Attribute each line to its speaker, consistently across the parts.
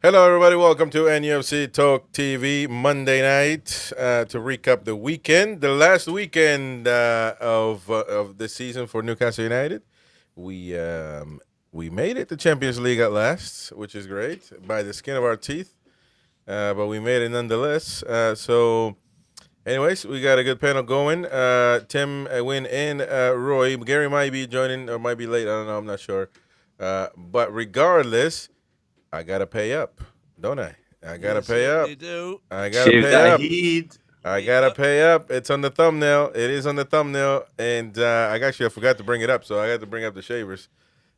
Speaker 1: Hello, everybody. Welcome to NUFC Talk TV Monday night to recap the weekend, the last weekend of the season for Newcastle United. We we made it to Champions League at last, which is great by the skin of our teeth, but we made it nonetheless. Anyways, we got a good panel going. Tim, Win, and Roy. Gary might be joining or might be late. I don't know. I'm not sure. But regardless. I gotta pay up, don't I? I gotta pay up.
Speaker 2: Do.
Speaker 1: I gotta
Speaker 3: Shave
Speaker 1: pay
Speaker 3: that
Speaker 1: up.
Speaker 3: heat.
Speaker 1: I gotta pay up. It's on the thumbnail. It is on the thumbnail, and I forgot to bring it up, so I got to bring up the shavers.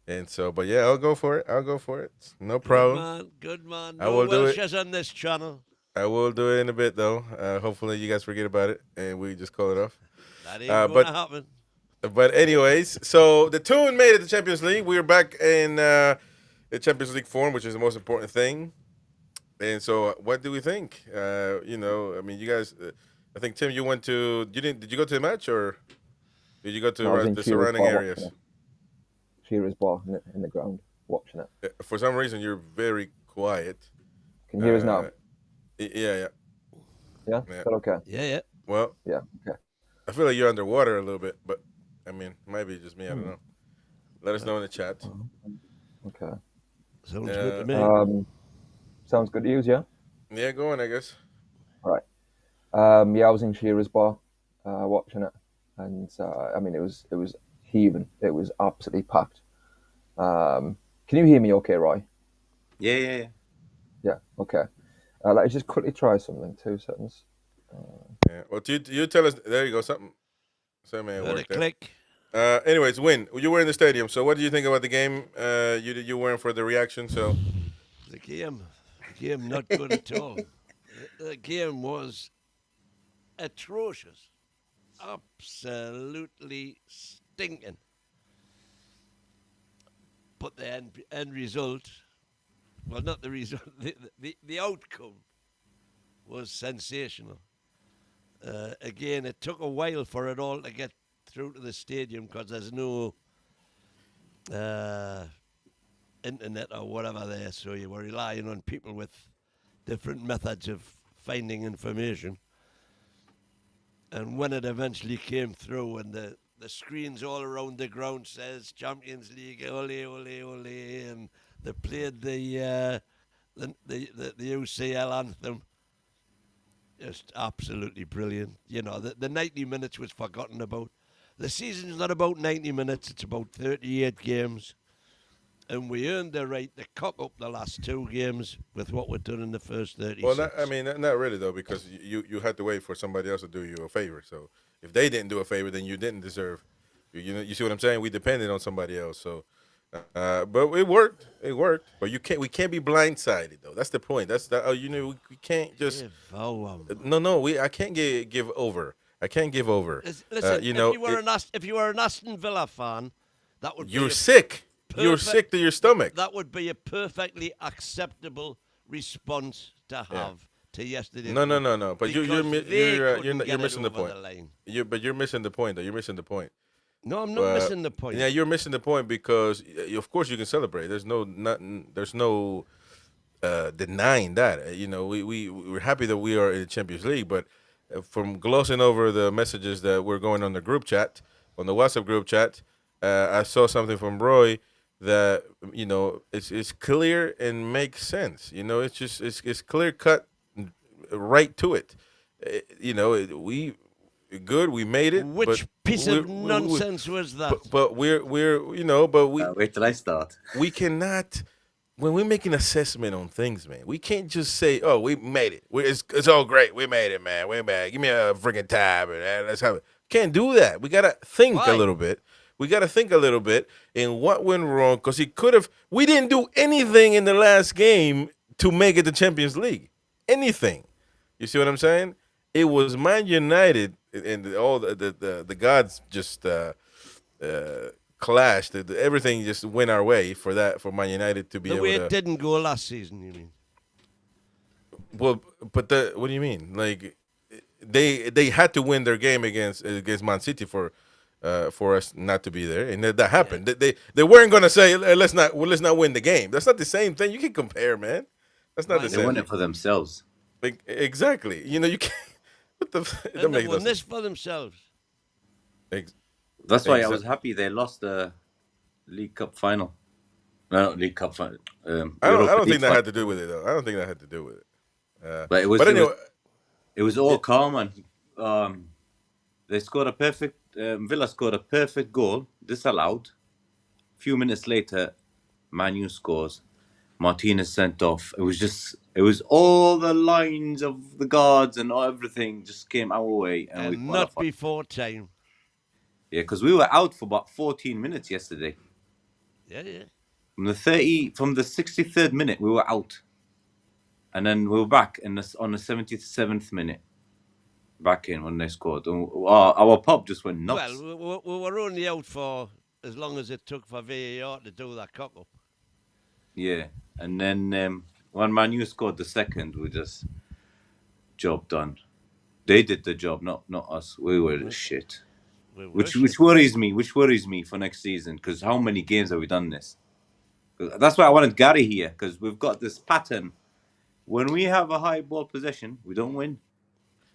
Speaker 1: And so, but yeah, I'll go for it. I'll go for it. No problem.
Speaker 2: Good man.
Speaker 1: I will do it.
Speaker 2: Welshers on this channel.
Speaker 1: I will do it in a bit, though. Hopefully, you guys forget about it, and we just call it off.
Speaker 2: That ain't gonna happen.
Speaker 1: But anyways, so the Toon made it to Champions League. We're back in the Champions League form, which is the most important thing. And so, what do we think? I mean, you guys. I think Tim, you went to. You didn't? Did you go to the match or did you go to the surrounding areas?
Speaker 4: Shearer's bar in the ground, watching it.
Speaker 1: For some reason, you're very quiet.
Speaker 4: Can you hear us now?
Speaker 1: Yeah.
Speaker 4: Yeah. Is that okay?
Speaker 2: Yeah.
Speaker 1: Well.
Speaker 4: Yeah. Okay.
Speaker 1: I feel like you're underwater a little bit, but I mean, it might be just me. I don't know. Let us know in the chat.
Speaker 4: Okay.
Speaker 2: Sounds good to me.
Speaker 4: Sounds good to use, yeah?
Speaker 1: Yeah, go on, I guess.
Speaker 4: Right. I was in Shearer's bar watching it, and I mean, it was heaving. It was absolutely packed. Can you hear me okay, Roy?
Speaker 3: Yeah.
Speaker 4: Yeah, okay. Let's just quickly try something, 2 seconds.
Speaker 1: Yeah. Well, you tell us. There you go. Something may have worked there.
Speaker 2: Click.
Speaker 1: Anyways, Win, you were in the stadium. So, what did you think about the game? You weren't for the reaction. So,
Speaker 2: The game not good at all. The game was atrocious. Absolutely stinking. But the end result, well, not the result, the outcome was sensational. Again, it took a while for it all to get through to the stadium because there's no internet or whatever there, so you were relying on people with different methods of finding information. And when it eventually came through and the screens all around the ground says Champions League, ole, ole, ole, and they played the UCL anthem, just absolutely brilliant. You know, the 90 minutes was forgotten about. The season's not about 90 minutes, it's about 38 games. And we earned the right to cock up the last 2 games with what we've done in the first 36.
Speaker 1: well, not really though, because you had to wait for somebody else to do you a favor. So, if they didn't do a favor, then you didn't deserve. You see what I'm saying? We depended on somebody else. So, but it worked. It worked. But we can't be blindsided though. That's the point. We can't just. I can't give over. I can't give over.
Speaker 2: Listen, if you were an Aston Villa fan, that would
Speaker 1: you're sick. You're sick to your stomach.
Speaker 2: That would be a perfectly acceptable response to have to yesterday.
Speaker 1: No. But you're missing the point. But you're missing the point, though. You're missing the point.
Speaker 2: No, I'm not missing the point.
Speaker 1: Yeah, you're missing the point because, of course, you can celebrate. There's no denying that. We're happy that we are in the Champions League, but from glossing over the messages that we're going on the group chat, on the WhatsApp group chat, I saw something from Roy that it's clear and makes sense. It's clear cut, right to it. We made it.
Speaker 2: Which piece of nonsense was that?
Speaker 1: But we're
Speaker 3: Wait till I start.
Speaker 1: We cannot. When we make an assessment on things, man, we can't just say, "Oh, we made it. It's all great. We made it, man. We made it. Give me a freaking tab and let's have it." Can't do that. We gotta think a little bit. We got to think a little bit in what went wrong because we didn't do anything in the last game to make it the Champions League. Anything. You see what I'm saying? It was Man United and all the gods just clashed. Everything just went our way for Man United to be able to.
Speaker 2: The way it didn't go last season, you mean?
Speaker 1: Well, but what do you mean? Like they had to win their game against Man City for us not to be there, and that happened. Yeah. They weren't going to say let's not win the game. That's not the same thing. You can compare, man. That's not
Speaker 2: Why
Speaker 3: They
Speaker 1: the
Speaker 3: won
Speaker 1: same.
Speaker 3: it for themselves.
Speaker 1: Like, exactly. You know, you can't. What the? It
Speaker 2: And
Speaker 1: don't
Speaker 2: they
Speaker 1: make no
Speaker 2: won this
Speaker 1: sense.
Speaker 2: for themselves.
Speaker 1: Ex-
Speaker 3: That's why I was
Speaker 1: Exactly.
Speaker 3: happy they lost the League Cup final. No, not League Cup final.
Speaker 1: I don't. I
Speaker 3: Europa
Speaker 1: don't
Speaker 3: League
Speaker 1: think that
Speaker 3: final.
Speaker 1: had to do with it though. I don't think that had to do with it.
Speaker 3: But
Speaker 1: But anyway,
Speaker 3: it was all
Speaker 1: it,
Speaker 3: calm, and they scored a perfect. Villa scored a perfect goal, disallowed. A few minutes later, Manu scores. Martinez sent off. It was all the lines of the guards and everything just came our way, and we
Speaker 2: And not
Speaker 3: qualified.
Speaker 2: before time.
Speaker 3: Yeah, because we were out for about 14 minutes yesterday.
Speaker 2: Yeah.
Speaker 3: From the 63rd minute, we were out, and then we were back on the 77th minute, back in when they scored. And our pub just went nuts.
Speaker 2: Well, we were only out for as long as it took for VAR to do that cock up.
Speaker 3: Yeah, and then when Manu scored the second, we just job done. They did the job, not us. We were the shit. Which worries me. Which worries me for next season, because how many games have we done this? That's why I wanted Gary here, because we've got this pattern. When we have a high ball possession, we don't win.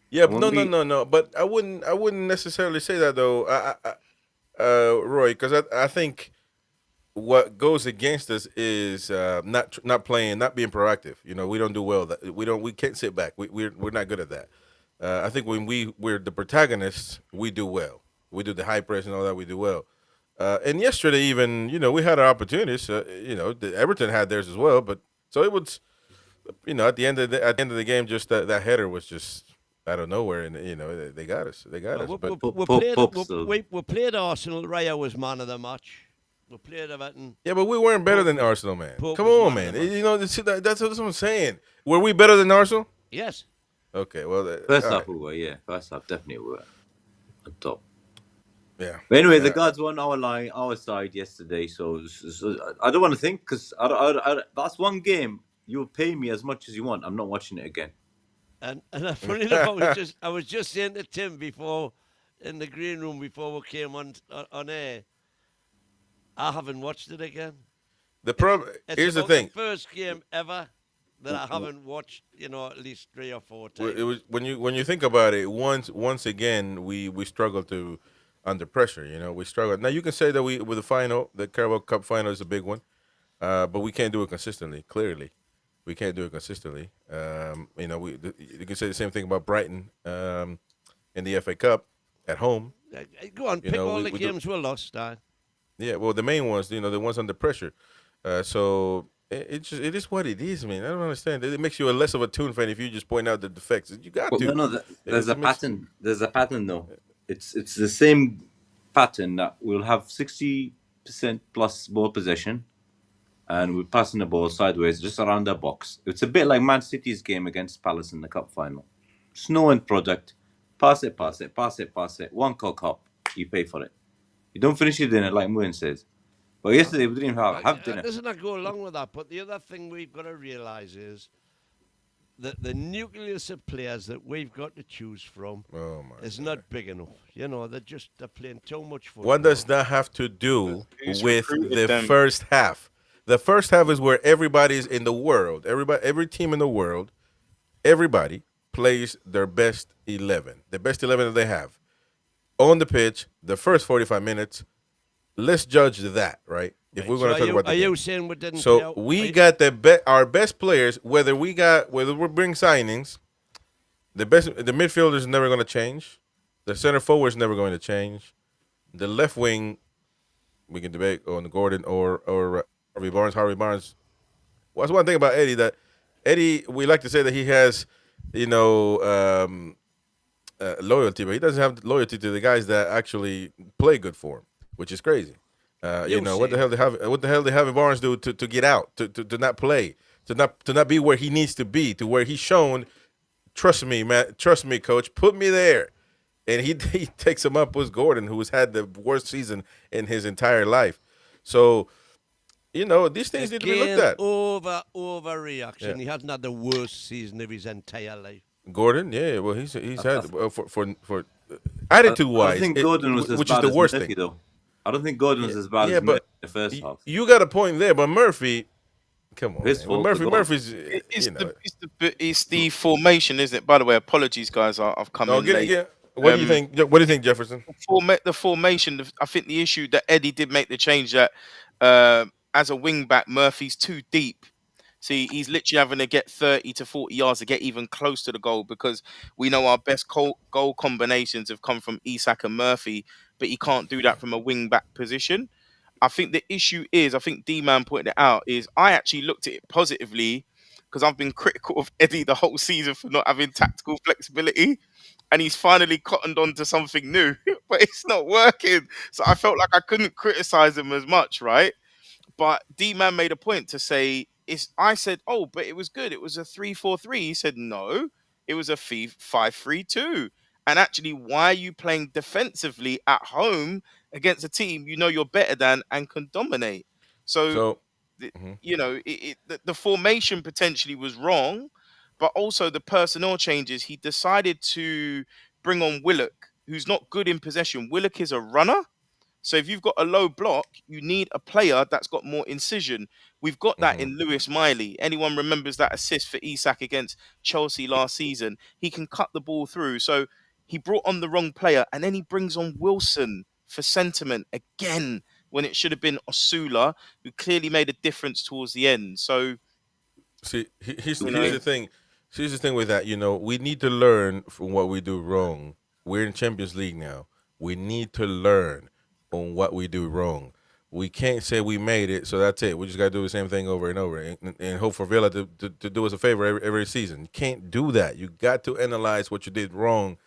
Speaker 1: yeah, no. But I wouldn't necessarily say that though, Roy, because I think what goes against us is not playing, not being proactive. You know, we don't do well. We can't sit back. We're not good at that. I think when we're the protagonists, we do well. We do the high press and all that. We do well. And yesterday, even we had our opportunities. The Everton had theirs as well. But so it was, at the end of the game, just that header was just out of nowhere, and they got us. They got us. But
Speaker 2: We played Arsenal. Raya was man of the match. We played Everton.
Speaker 1: yeah, but we weren't better than Arsenal, man. Come on, man. That's what I'm saying. Were we better than Arsenal?
Speaker 2: Yes.
Speaker 1: Okay, well,
Speaker 3: first half we were, yeah. First half definitely we were on top.
Speaker 1: Yeah.
Speaker 3: But anyway, the guards were on our side yesterday, so I don't want to think, because that's one game you'll pay me as much as you want. I'm not watching it again.
Speaker 2: And funny enough, I was just saying to Tim before in the green room before we came on air. I haven't watched it again.
Speaker 1: The problem here's the thing.
Speaker 2: The first game ever that I haven't watched, at least 3 or 4 times.
Speaker 1: It was when you think about it. Once again, we struggle to under pressure. We struggle. Now you can say that with the Carabao Cup final is a big one, but we can't do it consistently. Clearly, we can't do it consistently. You can say the same thing about Brighton in the FA Cup at home.
Speaker 2: Go on, pick all the games we lost.
Speaker 1: Yeah, well, the main ones, the ones under pressure. So it is what it is, man. I don't understand. It makes you less of a Toon fan if you just point out the defects. You got to.
Speaker 3: No. There's a pattern. There's a pattern, though. It's the same pattern that we'll have 60% plus ball possession, and we're passing the ball sideways just around the box. It's a bit like Man City's game against Palace in the cup final. It's no end product. Pass it. 1 cock up, you pay for it. You don't finish your dinner, like Muin says. But yesterday we didn't even have dinner.
Speaker 2: Doesn't that go along with that? But the other thing we've got to realise is that the nucleus of players that we've got to choose from is not big enough. They're playing too much football.
Speaker 1: What does that have to do with the first half? The first half is where everybody's in the world. Every team in the world, everybody plays their best 11, the best 11 that they have on the pitch. The first 45 minutes. Let's judge that, right? If we're going to talk about the game.
Speaker 2: Are you saying we didn't?
Speaker 1: So we got our best players. Whether we bring signings, the midfielder is never going to change. The center forward is never going to change. The left wing, we can debate on Gordon or Harvey Barnes. Harvey Barnes. Well, that's one thing about Eddie, that Eddie, we like to say that he has, loyalty, but he doesn't have loyalty to the guys that actually play good for him, which is crazy. What the hell did Harvey Barnes do to get out, to not play, to not be where he needs to be, to where he's shown, trust me, man, trust me, coach, put me there. And he takes him up with Gordon, who has had the worst season in his entire life. So, these things need to be looked at.
Speaker 2: Overreaction. Yeah. He hasn't had the worst season of his entire life.
Speaker 1: Gordon, yeah, well, he's had for attitude-wise,
Speaker 3: I think Gordon was
Speaker 1: which is the worst thing,
Speaker 3: though. I don't think Gordon was as bad as Murphy in the first half.
Speaker 1: You got a point there, but Murphy, come on,
Speaker 3: His
Speaker 1: man. Well,
Speaker 3: fault. The goal.
Speaker 1: Murphy's,
Speaker 5: It's the formation, isn't it? By the way, apologies, guys. I've come
Speaker 1: No,
Speaker 5: in late.
Speaker 1: what do you think? What do you think, Jefferson?
Speaker 5: The formation. I think the issue that Eddie did make the change that as a wing back, Murphy's too deep. See, he's literally having to get 30 to 40 yards to get even close to the goal because we know our best goal combinations have come from Isak and Murphy, but he can't do that from a wing back position. I think the issue is, I think D-Man pointed it out, is I actually looked at it positively because I've been critical of Eddie the whole season for not having tactical flexibility. And he's finally cottoned on to something new, but it's not working. So I felt like I couldn't criticize him as much, right? But D-Man made a point to say, I said, oh, but it was good. It was a 3-4-3. He said, no, it was a 5-3-2. And actually, why are you playing defensively at home against a team you know you're better than and can dominate? So,
Speaker 1: So,
Speaker 5: the formation potentially was wrong, but also the personnel changes. He decided to bring on Willock, who's not good in possession. Willock is a runner. So if you've got a low block, you need a player that's got more incision. We've got that in Lewis Miley. Anyone remembers that assist for Isak against Chelsea last season? He can cut the ball through. So he brought on the wrong player, and then he brings on Wilson for sentiment again when it should have been Osula, who clearly made a difference towards the end. So
Speaker 1: see, here's the thing. Here's the thing with that. We need to learn from what we do wrong. We're in Champions League now. We need to learn on what we do wrong. We can't say we made it, so that's it. We just got to do the same thing over and over and hope for Villa to do us a favor every season. You can't do that. You got to analyze what you did wrong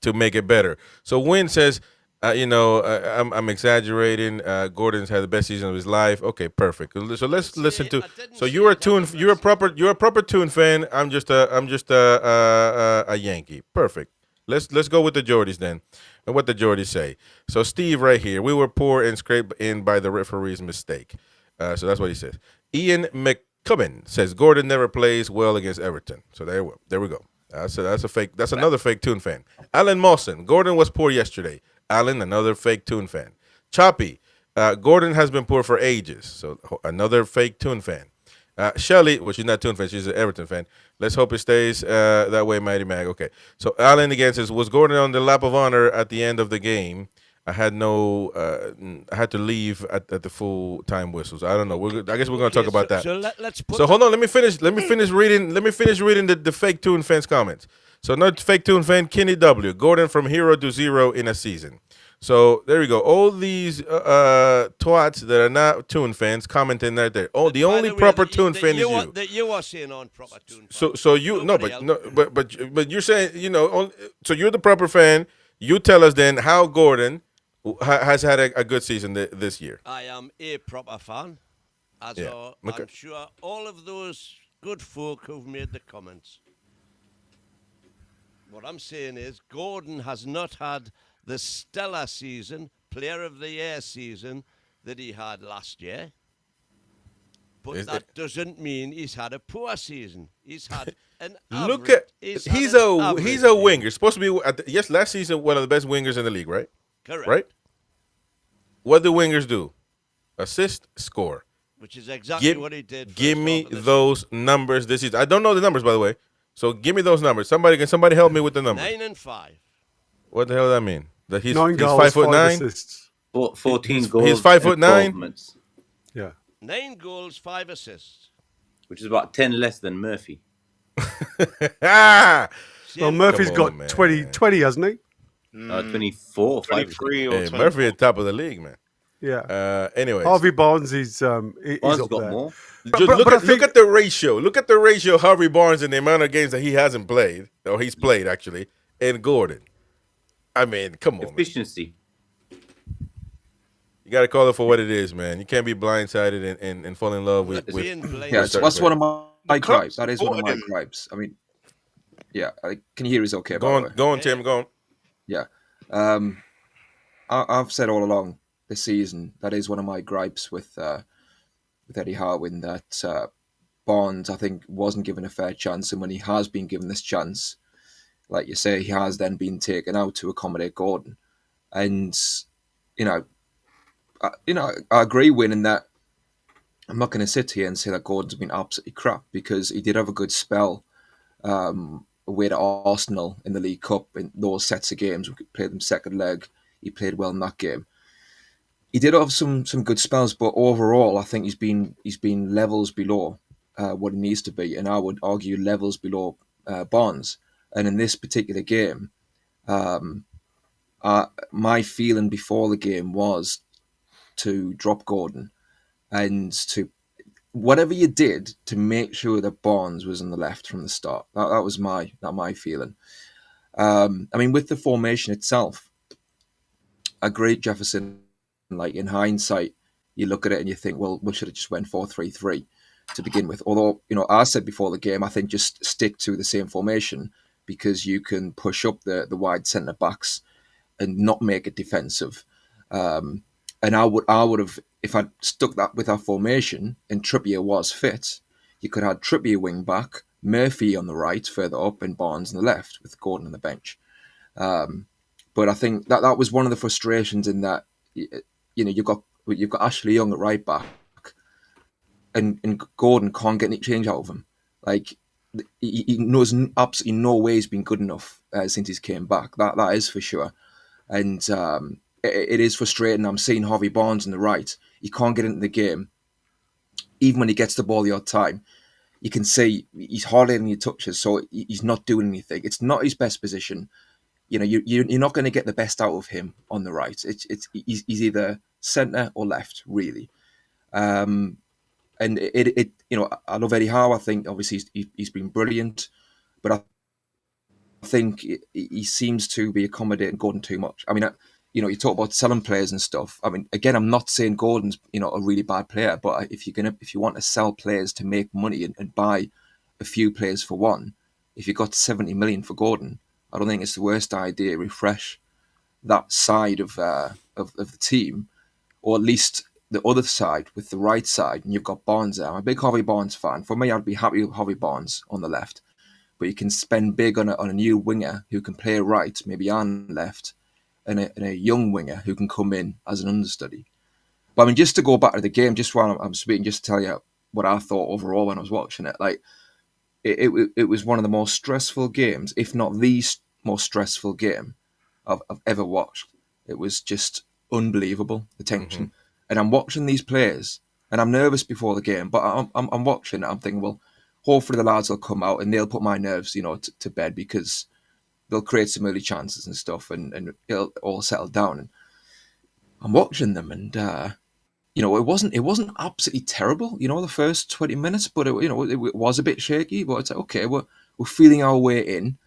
Speaker 1: to make it better. So Wynn says, I'm exaggerating. Gordon's had the best season of his life. Okay, perfect. So let's listen to. So you're a proper Toon fan. I'm just a Yankee. Perfect. Let's go with the Geordies then, and what the Geordies say. So Steve right here, we were poor and scraped in by the referee's mistake. So that's what he says. Ian McCubbin says Gordon never plays well against Everton. So there we go. That's a fake. That's another fake Toon fan. Alan Mawson, Gordon was poor yesterday. Alan, another fake Toon fan. Choppy, Gordon has been poor for ages. So another fake Toon fan. Shelly, well, she's not a Toon fan, she's an Everton fan. Let's hope it stays that way, Mighty Mag. Okay. So Alan again says, was Gordon on the lap of honor at the end of the game? I had to leave at the full time whistles. I don't know. I guess we're going to talk about that. So hold on. Let me finish reading the fake Toon fans' comments. So another fake Toon fan, Kenny W. Gordon from hero to zero in a season. So there we go. All these twats that are not Toon fans commenting right there. Oh, the only proper Toon fan is you.
Speaker 2: You are saying on proper Toon.
Speaker 1: So you but you're saying so you're the proper fan. You tell us then how Gordon has had a good season this year.
Speaker 2: I am a proper fan, as I'm sure all of those good folk who've made the comments. What I'm saying is Gordon has not had the stellar season, Player of the Year season that he had last year. But that doesn't mean he's had a poor season. He's had an average.
Speaker 1: Look at he's a winger. Supposed to be last season one of the best wingers in the league, right?
Speaker 2: Correct.
Speaker 1: Right? What do wingers do? Assist, score.
Speaker 2: Which is exactly what he did.
Speaker 1: Give me those numbers this season. I don't know the numbers, by the way. So give me those numbers. Somebody help me with the numbers.
Speaker 2: 9 and 5.
Speaker 1: What the hell does that mean? That he's
Speaker 6: 9 goals,
Speaker 1: 5'9"?
Speaker 6: assists.
Speaker 3: 14 goals.
Speaker 1: He's 5'9".
Speaker 6: Yeah.
Speaker 2: 9 goals, 5 assists.
Speaker 3: Which is about 10 less than Murphy.
Speaker 6: Well, Murphy's got 20, hasn't he?
Speaker 3: 24,
Speaker 5: 23 or 24.
Speaker 1: Murphy at top of the league, man.
Speaker 6: Yeah.
Speaker 1: Anyway,
Speaker 6: Harvey Barnes he's
Speaker 3: Barnes
Speaker 6: up
Speaker 3: got
Speaker 6: there.
Speaker 3: more.
Speaker 1: Look at the ratio. Look at the ratio of Harvey Barnes and the amount of games that he hasn't played, or he's played actually, and Gordon. I mean, come on,
Speaker 3: efficiency.
Speaker 1: Man. You got to call it for what it is, man. You can't be blindsided and fall in love with
Speaker 4: yeah, so that's one of my gripes. That is one of my gripes. I mean, yeah, can you hear us okay?
Speaker 1: Go on, Tim, go on.
Speaker 4: Yeah. I've said all along this season, that is one of my gripes with Eddie Harwin, that Barnes, I think, wasn't given a fair chance. And when he has been given this chance, like you say, he has then been taken out to accommodate Gordon. And, I agree, Win, in that I'm not going to sit here and say that Gordon's been absolutely crap, because he did have a good spell away to Arsenal in the League Cup in those sets of games. We played them second leg. He played well in that game. He did have some good spells, but overall, I think he's been levels below what he needs to be, and I would argue levels below Barnes. And in this particular game, my feeling before the game was to drop Gordon and to whatever you did to make sure that Barnes was on the left from the start. That was my feeling. I mean, with the formation itself, a great Jefferson. Like in hindsight, you look at it and you think, well, we should have just went 4-3-3 to begin with. Although, I said before the game, I think just stick to the same formation, because you can push up the wide centre backs and not make it defensive. And I would have, if I'd stuck that with our formation and Trippier was fit, you could have Trippier wing back, Murphy on the right further up, and Barnes on the left with Gordon on the bench. But I think that was one of the frustrations, in that you've got Ashley Young at right back, and Gordon can't get any change out of him. Like, he knows absolutely no way he's been good enough since he's came back. That is for sure. And it is frustrating. I'm seeing Harvey Barnes on the right. He can't get into the game. Even when he gets the ball the odd time, you can see he's hardly any touches, so he's not doing anything. It's not his best position. You're not going to get the best out of him on the right. He's either centre or left, really. And I love Eddie Howe. I think obviously he's been brilliant, but I think he seems to be accommodating Gordon too much. I mean, you talk about selling players and stuff. I mean, again, I'm not saying Gordon's a really bad player, but if you want to sell players to make money and buy a few players for one, if you got 70 million for Gordon, I don't think it's the worst idea to refresh that side of the team, or at least the other side with the right side. And you've got Barnes there. I'm a big Harvey Barnes fan. For me, I'd be happy with Harvey Barnes on the left, but you can spend big on a new winger who can play right, maybe on left, and a young winger who can come in as an understudy. But I mean, just to go back to the game, just while I'm speaking, just to tell you what I thought overall when I was watching it, like it was one of the most stressful games, if not the most stressful game I've ever watched. It was just unbelievable, the tension. And I'm watching these players, and I'm nervous before the game, but I'm watching it. I'm thinking, well, hopefully the lads will come out and they'll put my nerves, to bed, because they'll create some early chances and stuff, and it'll all settle down. And I'm watching them, and it wasn't absolutely terrible, the first 20 minutes, but it was a bit shaky. But it's like, okay, we're feeling our way in.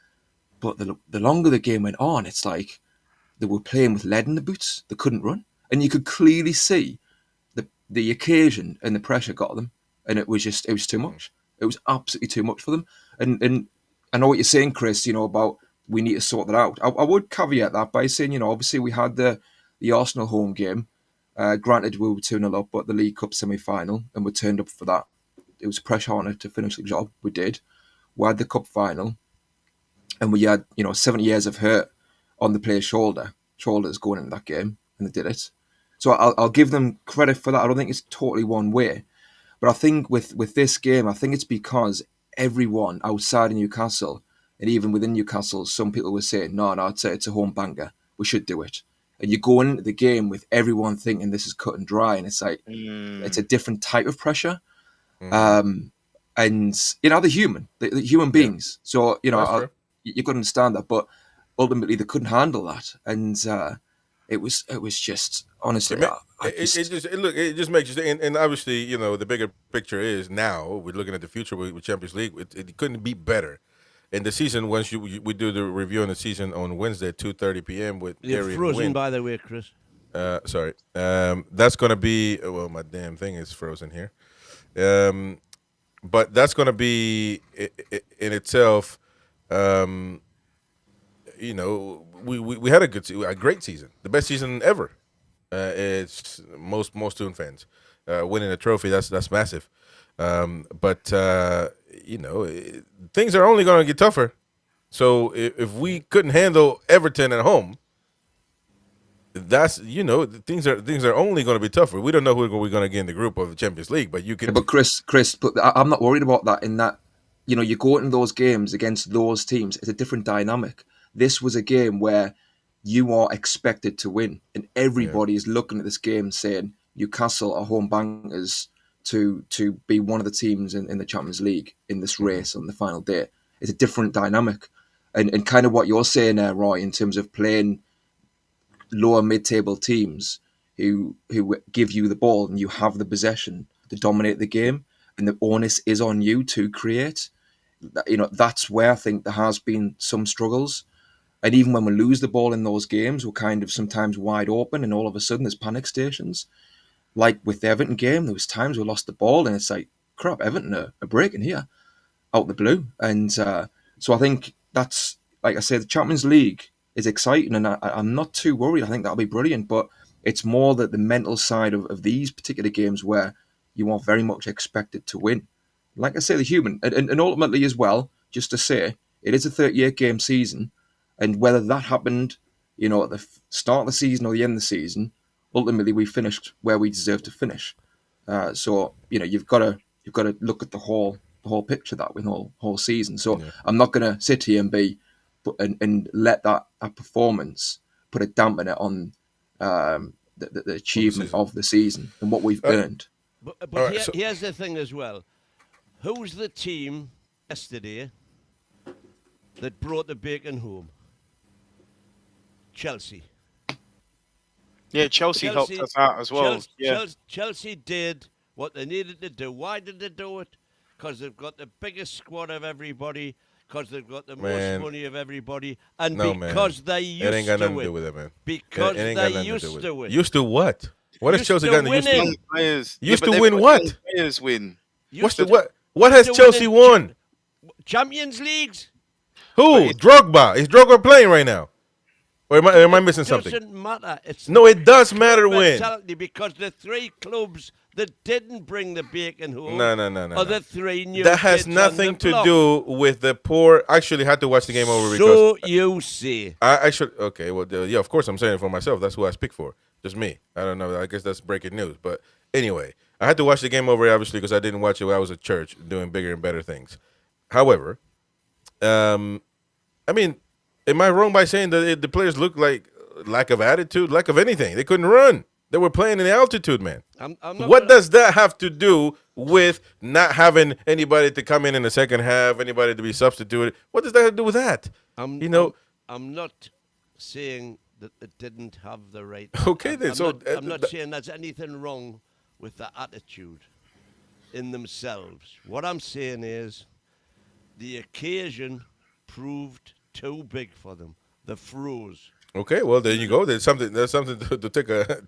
Speaker 4: But the longer the game went on, it's like they were playing with lead in the boots. They couldn't run, and you could clearly see the occasion and the pressure got them, and it was too much. It was absolutely too much for them. And I know what you're saying, Chris. About we need to sort that out. I would caveat that by saying, obviously we had the Arsenal home game. Granted, we were 2-0 up, but the League Cup semi-final, and we turned up for that. It was pressure on it to finish the job. We did. We had the cup final, and we had 70 years of hurt on the player's shoulders going into that game, and they did it. So I'll give them credit for that. I don't think it's totally one way, but I think with this game, I think it's because everyone outside of Newcastle, and even within Newcastle, some people were saying, no, it's a home banker. We should do it. And you go into the game with everyone thinking this is cut and dry, and it's like it's a different type of pressure. And they're human, they're human beings. So you could understand that, but ultimately they couldn't handle that, and it was just honestly.
Speaker 1: It just makes you think, and obviously, the bigger picture is now we're looking at the future with Champions League. It couldn't be better. In the season, once we do the review on the season on Wednesday at 2:30 p.m. with
Speaker 2: You're frozen, by the way, Chris.
Speaker 1: Sorry. That's going to be, well, my damn thing is frozen here. But that's going to be in itself, we had a great season, the best season ever. It's most Toon fans winning a trophy. That's massive. But things are only going to get tougher. So if we couldn't handle Everton at home, that's things are only going to be tougher. We don't know who we're going to get in the group of the Champions League, but you
Speaker 4: Yeah,
Speaker 1: can.
Speaker 4: but Chris, but I'm not worried about that. In that, you go into those games against those teams. It's a different dynamic. This was a game where you are expected to win, and
Speaker 1: Yeah.
Speaker 4: everybody is looking at this game saying Newcastle are home bankers to be one of the teams in the Champions League in this
Speaker 1: Hmm.
Speaker 4: race on the final day. It's a different dynamic, and kind of what you're saying there, Roy, in terms of playing lower mid-table teams who give you the ball and you have the possession to dominate the game, and the onus is on you to create. That's where I think there has been some struggles. And even when we lose the ball in those games, we're kind of sometimes wide open, and all of a sudden there's panic stations. Like with the Everton game, there was times we lost the ball, and it's like, crap, Everton are breaking here out the blue. And so I think that's, like I said, the Champions League is exciting, and I'm not too worried. I think that'll be brilliant, but it's more that the mental side of these particular games where you are very much expected to win. Like I say, the human, and ultimately as well, just to say, it is a 38 game season, and whether that happened, at the start of the season or the end of the season, ultimately we finished where we deserve to finish. So you've got to look at the whole picture that with whole season. So
Speaker 1: Yeah.
Speaker 4: I'm not going to sit here and and let that performance put a dampener on the
Speaker 1: Of the
Speaker 4: achievement
Speaker 1: season.
Speaker 4: of the season and what we've
Speaker 1: Uh,
Speaker 4: earned.
Speaker 1: all
Speaker 2: But
Speaker 1: right. So
Speaker 2: here's the thing as well. Who's the team yesterday that brought the bacon home? Chelsea.
Speaker 5: Yeah, Chelsea helped
Speaker 2: Chelsea,
Speaker 5: us out as well.
Speaker 2: Chelsea,
Speaker 5: Yeah.
Speaker 2: Chelsea did what they needed to do. Why did they do it? Because they've got the biggest squad of everybody, because they've got the most
Speaker 1: man,
Speaker 2: money of everybody, and
Speaker 1: no man,
Speaker 2: because they're
Speaker 1: it ain't got
Speaker 2: used
Speaker 1: nothing to
Speaker 2: to
Speaker 1: do
Speaker 2: it.
Speaker 1: with it, man. It
Speaker 2: Because
Speaker 1: ain't
Speaker 2: they're
Speaker 1: got nothing to do
Speaker 2: used
Speaker 1: with it.
Speaker 2: to it.
Speaker 1: Used to what? What has
Speaker 2: Used
Speaker 1: Chelsea
Speaker 2: to
Speaker 1: gotten used to?
Speaker 5: Young
Speaker 2: winning.
Speaker 5: players. Yeah,
Speaker 1: Used
Speaker 5: but
Speaker 1: to
Speaker 5: they've
Speaker 1: win
Speaker 5: got young
Speaker 1: what?
Speaker 5: players win.
Speaker 1: What's
Speaker 2: Used
Speaker 1: the
Speaker 2: to,
Speaker 1: what? What
Speaker 2: used
Speaker 1: has
Speaker 2: to
Speaker 1: Chelsea
Speaker 2: winning
Speaker 1: won?
Speaker 2: Champions Leagues.
Speaker 5: But
Speaker 1: Who?
Speaker 5: it's
Speaker 1: Drogba. Is Drogba playing right now? Or am I missing
Speaker 2: It
Speaker 1: something?
Speaker 2: doesn't matter. It's
Speaker 1: No, it
Speaker 2: it's
Speaker 1: does
Speaker 2: club
Speaker 1: matter when.
Speaker 2: mentality because the three clubs that didn't bring the bacon home
Speaker 1: No, no, no, no,
Speaker 2: are
Speaker 1: no.
Speaker 2: the three new
Speaker 1: That has
Speaker 2: kids on the
Speaker 1: nothing to
Speaker 2: block.
Speaker 1: do with the poor. I actually had to watch the game over because
Speaker 2: So you say.
Speaker 1: I should. Okay, well, yeah, of course I'm saying it for myself. That's who I speak for. Just me. I don't know. I guess that's breaking news. But anyway, I had to watch the game over obviously because I didn't watch it while I was at church doing bigger and better things. However, um, I mean, am I wrong by saying that the players look like lack of attitude, lack of anything? They couldn't run. They were playing in the altitude, man.
Speaker 2: I'm not
Speaker 1: What
Speaker 2: gonna.
Speaker 1: does that have to do with not having anybody to come in the second half, anybody to be substituted? What does that have to do with that?
Speaker 2: I'm
Speaker 1: You
Speaker 2: I'm
Speaker 1: know,
Speaker 2: I'm not saying that it didn't have the right.
Speaker 1: okay then. So
Speaker 2: I'm not saying there's anything wrong with the attitude in themselves. What I'm saying is the occasion proved too big for them. They froze.
Speaker 1: okay, well there you go. There's something. There's something to take a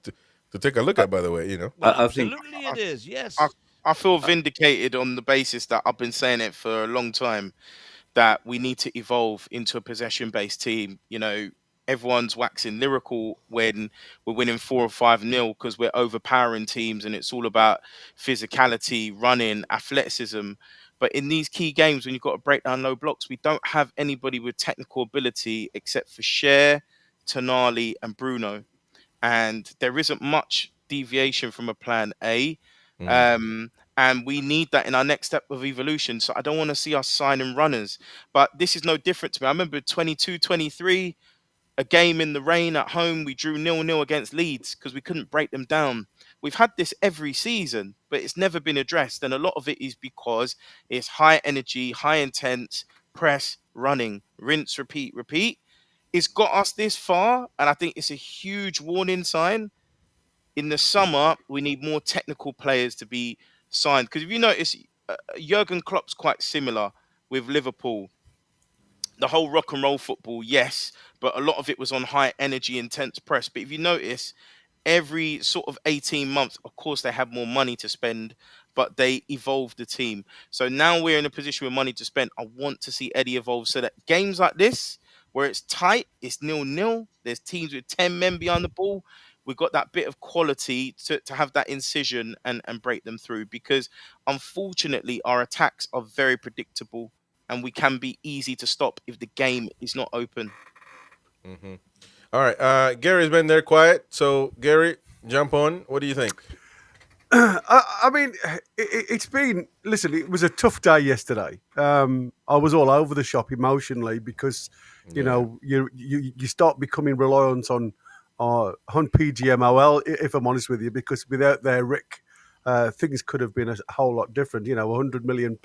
Speaker 1: to take a look
Speaker 5: I,
Speaker 1: at. By the way, you know.
Speaker 2: Well,
Speaker 3: I think
Speaker 2: absolutely it is.
Speaker 5: I,
Speaker 2: Yes.
Speaker 5: I feel vindicated on the basis that I've been saying it for a long time, that we need to evolve into a possession based team. Everyone's waxing lyrical when we're winning 4 or 5-0 because we're overpowering teams and it's all about physicality, running, athleticism. But in these key games, when you've got to break down low blocks, we don't have anybody with technical ability except for Cher, Tonali, and Bruno. And there isn't much deviation from a plan A.
Speaker 1: Mm.
Speaker 5: And we need that in our next step of evolution. So I don't want to see us signing runners. But this is no different to me. I remember 22, 23, a game in the rain at home. We drew 0-0 against Leeds because we couldn't break them down. We've had this every season, but it's never been addressed. And a lot of it is because it's high energy, high intense, press, running, rinse, repeat, repeat. It's got us this far, and I think it's a huge warning sign. In the summer, we need more technical players to be signed. Because if you notice, Jurgen Klopp's quite similar with Liverpool. The whole rock and roll football, yes, but a lot of it was on high energy, intense press. But if you notice, every sort of 18 months, of course, they have more money to spend, but they evolve the team. So now we're in a position with money to spend. I want to see Eddie evolve so that games like this, where it's tight, it's 0-0, there's teams with 10 men behind the ball. We've got that bit of quality to have that incision and break them through because unfortunately, our attacks are very predictable and we can be easy to stop if the game is not open.
Speaker 1: Hmm. All right. Gary's been there quiet. So, Gary, jump on. What do you think?
Speaker 6: I mean, it's been. Listen, it was a tough day yesterday. I was all over the shop emotionally because, you start becoming reliant on PGMOL. If I'm honest with you, because without their Rick, things could have been a whole lot different. £100 million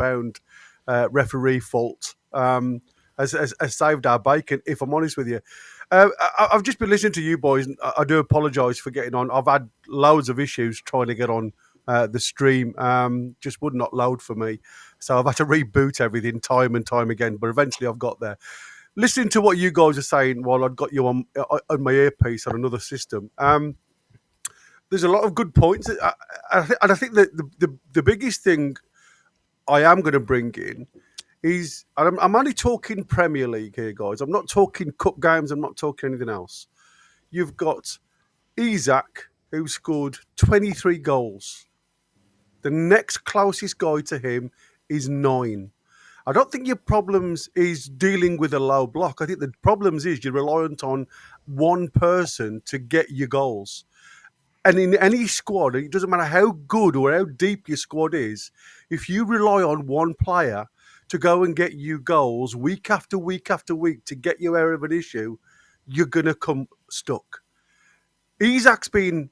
Speaker 6: referee fault has saved our bacon. If I'm honest with you, I've just been listening to you boys. And I do apologise for getting on. I've had loads of issues trying to get on the stream. Just would not load for me, so I've had to reboot everything time and time again. But eventually, I've got there. Listening to what you guys are saying while I've got you on my earpiece on another system. There's a lot of good points, and I think that the biggest thing I am going to bring in is, and I'm only talking Premier League here, guys. I'm not talking cup games. I'm not talking anything else. You've got Isak, who scored 23 goals. The next closest guy to him is 9. I don't think your problems is dealing with a low block. I think the problems is you're reliant on one person to get your goals. And in any squad, it doesn't matter how good or how deep your squad is, if you rely on one player to go and get you goals week after week after week to get you out of an issue, you're going to come stuck. Isak's been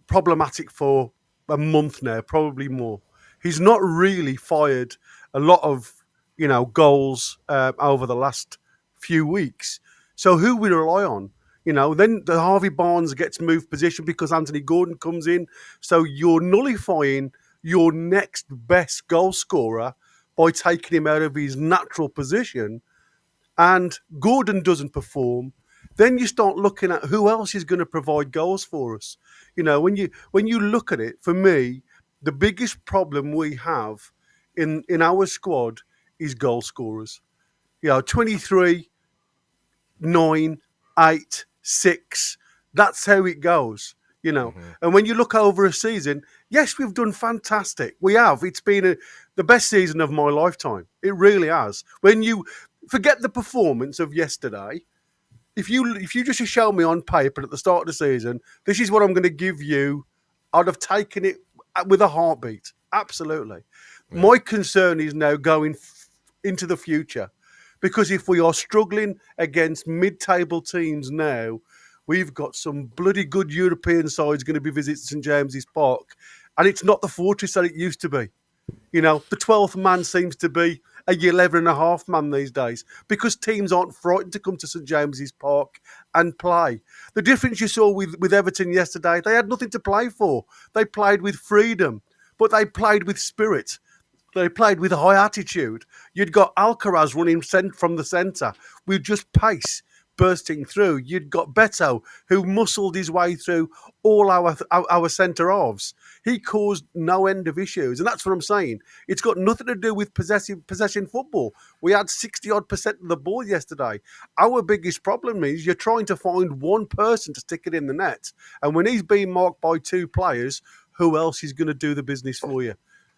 Speaker 6: problematic for a month now, probably more. He's not really fired a lot of goals over the last few weeks. So who we rely on? Then the Harvey Barnes gets moved position because Anthony Gordon comes in. So you're nullifying your next best goal scorer by taking him out of his natural position, and Gordon doesn't perform. Then you start looking at who else is going to provide goals for us. When you look at it, for me, the biggest problem we have in our squad is goal scorers. 23, 9, 8, 6. That's how it goes. And when you look over a season, yes, we've done fantastic. We have. It's been the best season of my lifetime. It really has. When you forget the performance of yesterday, if you just show me on paper at the start of the season, this is what I'm going to give you, I'd have taken it with a heartbeat. Absolutely. Yeah. My concern is now going into the future, because if we are struggling against mid-table teams now, we've got some bloody good European sides going to be visiting St James's Park, and it's not the fortress that it used to be. The 12th man seems to be a 11.5 man these days, because teams aren't frightened to come to St James's Park and play. The difference you saw with Everton yesterday, they had nothing to play for. They played with freedom, but they played with spirit. They played with a high attitude. You'd got Alcaraz running from the centre with just pace bursting through. You'd got Beto, who muscled his way through all our centre halves. He caused no end of issues, and that's what I'm saying. It's got nothing to do with possession football. We had 60-odd% of the ball yesterday. Our biggest problem is you're trying to find one person to stick it in the net, and when he's being marked by two players, who else is going to do the business for you?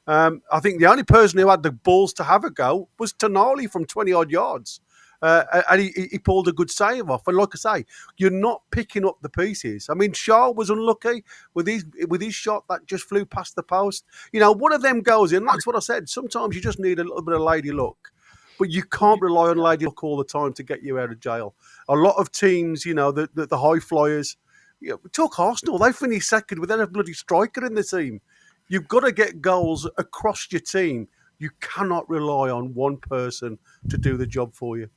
Speaker 6: I think the only person who had the balls to have a go was Tonali from 20-odd yards. And he pulled a good save off. And like I say, you're not picking up the pieces. I mean, Shaw was unlucky with his shot that just flew past the post. One of them goes in. That's what I said. Sometimes you just need a little bit of lady luck. But you can't rely on lady luck all the time to get you out of jail. A lot of teams, the high flyers, took Arsenal. They finished second without a bloody striker in the team. You've got to get goals across your team. You cannot rely on one person to do the job for you.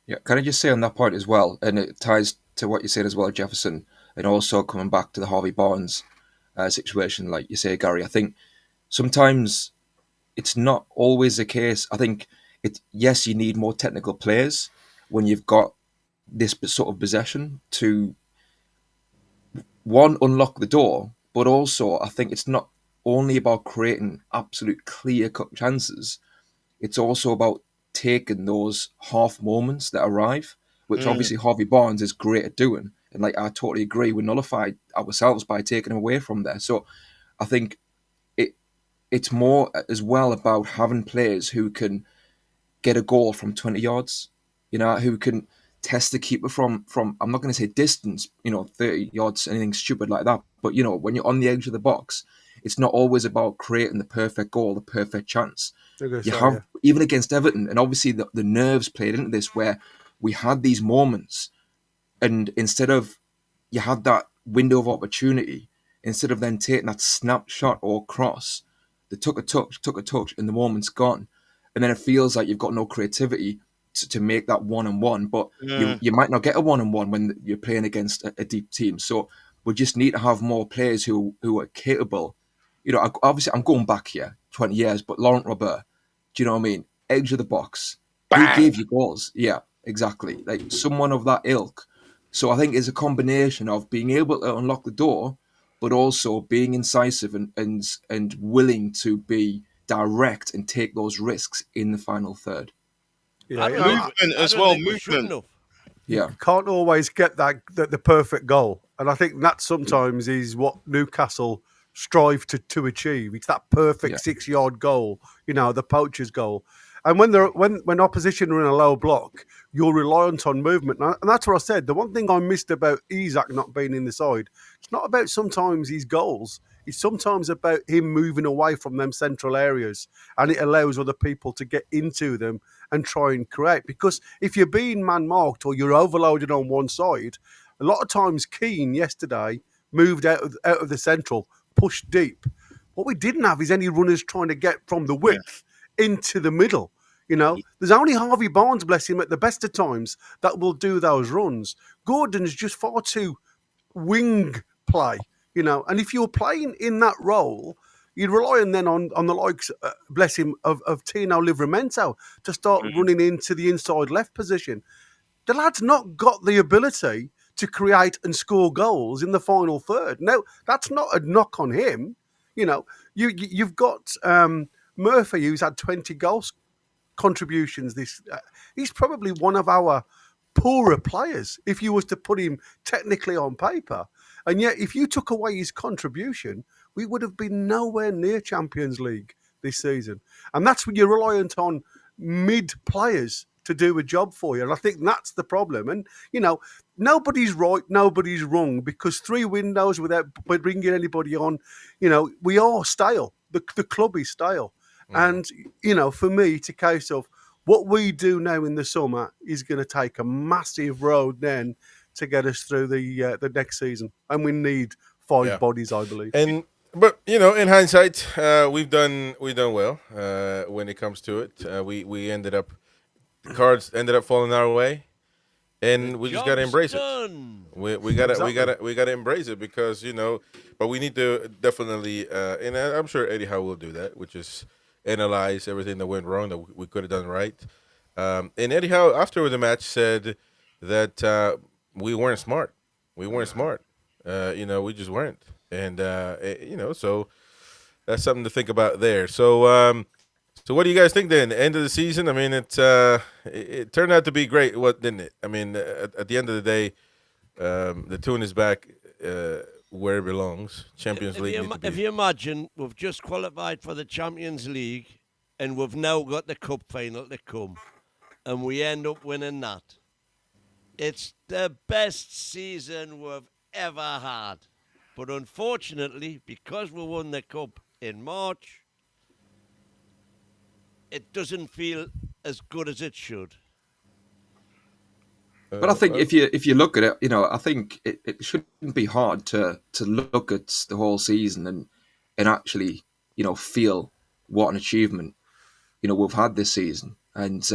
Speaker 4: Yeah, can I just say on that point as well, and it ties to what you said as well, Jefferson, and also coming back to the Harvey Barnes situation, like you say, Gary, I think sometimes it's not always the case. I think, yes, you need more technical players when you've got this sort of possession to, one, unlock the door, but also I think it's not only about creating absolute clear-cut chances. It's also about taking those half moments that arrive, which obviously Harvey Barnes is great at doing. And I totally agree, we nullified ourselves by taking him away from there. So I think it's more as well about having players who can get a goal from 20 yards, who can test the keeper from I'm not going to say distance, 30 yards, anything stupid like that. But when you're on the edge of the box, it's not always about creating the perfect goal, the perfect chance. You have even against Everton, and obviously the nerves played into this, where we had these moments, and instead of you had that window of opportunity, instead of then taking that snapshot or cross, they took a touch, and the moment's gone, and then it feels like you've got no creativity to make that 1-on-1, but you might not get a 1-on-1 when you're playing against a deep team. So we just need to have more players who are capable. Obviously I'm going back here 20 years, but Laurent Robert, do you know what I mean? Edge of the box.
Speaker 5: Bang!
Speaker 4: He gave you goals. Yeah, exactly. Like someone of that ilk. So I think it's a combination of being able to unlock the door, but also being incisive and willing to be direct and take those risks in the final third.
Speaker 5: Movement as well. Movement.
Speaker 4: Yeah,
Speaker 6: you can't always get the perfect goal, and I think that sometimes is what Newcastle strive to achieve. It's that perfect 6-yard goal, the poacher's goal. And when opposition are in a low block, you're reliant on movement, and that's what I said. The one thing I missed about Isak not being in the side, it's not about sometimes his goals. It's sometimes about him moving away from them central areas, and it allows other people to get into them and try and create. Because if you're being man-marked or you're overloaded on one side, a lot of times Keane yesterday moved out of the central, pushed deep. What we didn't have is any runners trying to get from the width into the middle. There's only Harvey Barnes, bless him, at the best of times that will do those runs. Gordon's just far too wing play, and if you're playing in that role, you're relying then on the likes, bless him, of Tino Livramento to start running into the inside left position. The lad's not got the ability to create and score goals in the final third. Now, that's not a knock on him. You've got Murphy, who's had 20 goals contributions. He's probably one of our poorer players if you was to put him technically on paper. And yet, if you took away his contribution, we would have been nowhere near Champions League this season. And that's when you're reliant on mid players to do a job for you. And I think that's the problem. And, nobody's right, nobody's wrong, because 3 windows without bringing anybody on, we are stale. The club is stale. And, for me, it's a case of what we do now in the summer is going to take a massive road then to get us through the next season. And we need 5 bodies, I believe.
Speaker 1: But in hindsight, we've done well when it comes to it. We ended up, the cards ended up falling our way, and we just gotta embrace it. We gotta embrace it, because but we need to definitely, and I'm sure Eddie Howe will do that, which is analyze everything that went wrong that we could have done right. And Eddie Howe after the match said that we weren't smart. We just weren't. And so that's something to think about there. So so what do you guys think then? End of the season? I mean, it turned out to be great, didn't it? I mean, at the end of the day, the tune is back where it belongs. Champions League.
Speaker 2: If you imagine, we've just qualified for the Champions League, and we've now got the cup final to come, and we end up winning that. It's the best season we've ever had. But unfortunately, because we won the cup in March, it doesn't feel as good as it should.
Speaker 4: But I think if you look at it, I think it shouldn't be hard to look at the whole season and actually, feel what an achievement, we've had this season. And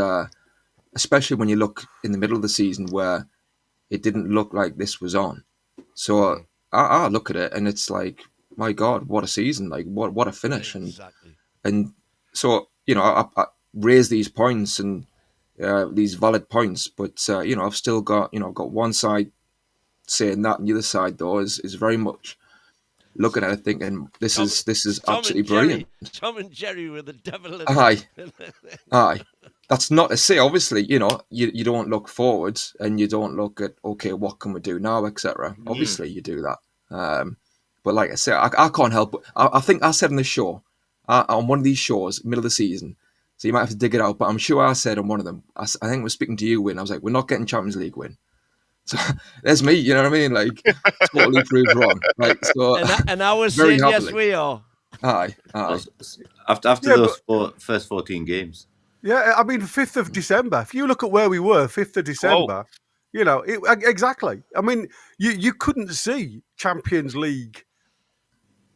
Speaker 4: especially when you look in the middle of the season where it didn't look like this was on. So I look at it and it's like, my God, what a season! Like what a finish!
Speaker 2: Exactly.
Speaker 4: And so I raise these points and these valid points, but I've still got I've got one side saying that, and the other side though is very much looking at it thinking this is absolutely brilliant.
Speaker 2: Tom and Jerry with the devil.
Speaker 4: Aye. That's not to say, obviously, you don't look forwards and you don't look at, okay, what can we do now, etc. Obviously, you do that. But like I said, I can't help. I think I said on the show, on one of these shows, middle of the season, So you might have to dig it out. But I'm sure I said on one of them, I think we're speaking to you, Win. I was like, we're not getting Champions League win. So there's me, you know what I mean? Like, totally proved wrong. Like, so
Speaker 2: And I was
Speaker 4: very
Speaker 2: saying,
Speaker 4: happily.
Speaker 2: yes, we are.
Speaker 4: Aye.
Speaker 3: After
Speaker 5: Yeah,
Speaker 3: those first 14 games.
Speaker 6: Yeah, I mean, 5th of December. If you look at where we were, 5th of December, you know, exactly. I mean, you couldn't see Champions League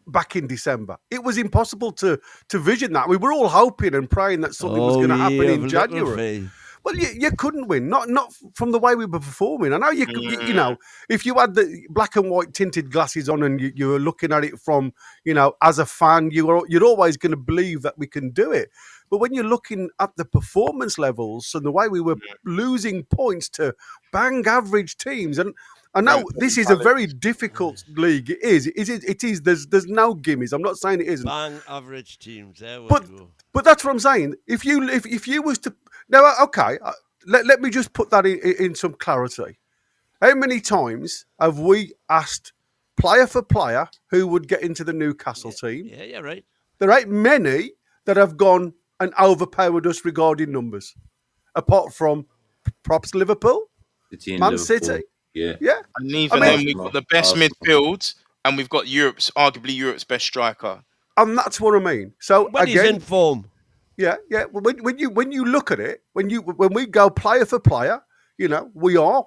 Speaker 6: back in December. It was impossible to vision that. We were all hoping and praying that something was going to happen in January. Well, you couldn't win, not from the way we were performing. I know you know, if you had the black and white tinted glasses on and you were looking at it from, you know, as a fan, you're always going to believe that we can do it. But when you're looking at the performance levels and the way we were losing points to bang average teams, and I know this is a very difficult league. It is. There's no gimmies. I'm not saying it isn't.
Speaker 2: Bang average teams. There we go.
Speaker 6: But that's what I'm saying. If you was to now, okay, let me just put that in some clarity. How many times have we asked player for player who would get into the Newcastle team?
Speaker 2: Yeah, right.
Speaker 6: There ain't many that have gone and overpowered us regarding numbers, apart from props Liverpool, Man City.
Speaker 3: Yeah.
Speaker 5: And even then, we've got the best midfield, and we've got arguably Europe's best striker.
Speaker 6: And that's what I mean. So
Speaker 2: when
Speaker 6: again,
Speaker 2: he's in form.
Speaker 6: Yeah. When you look at it, when we go player for player, you know, we're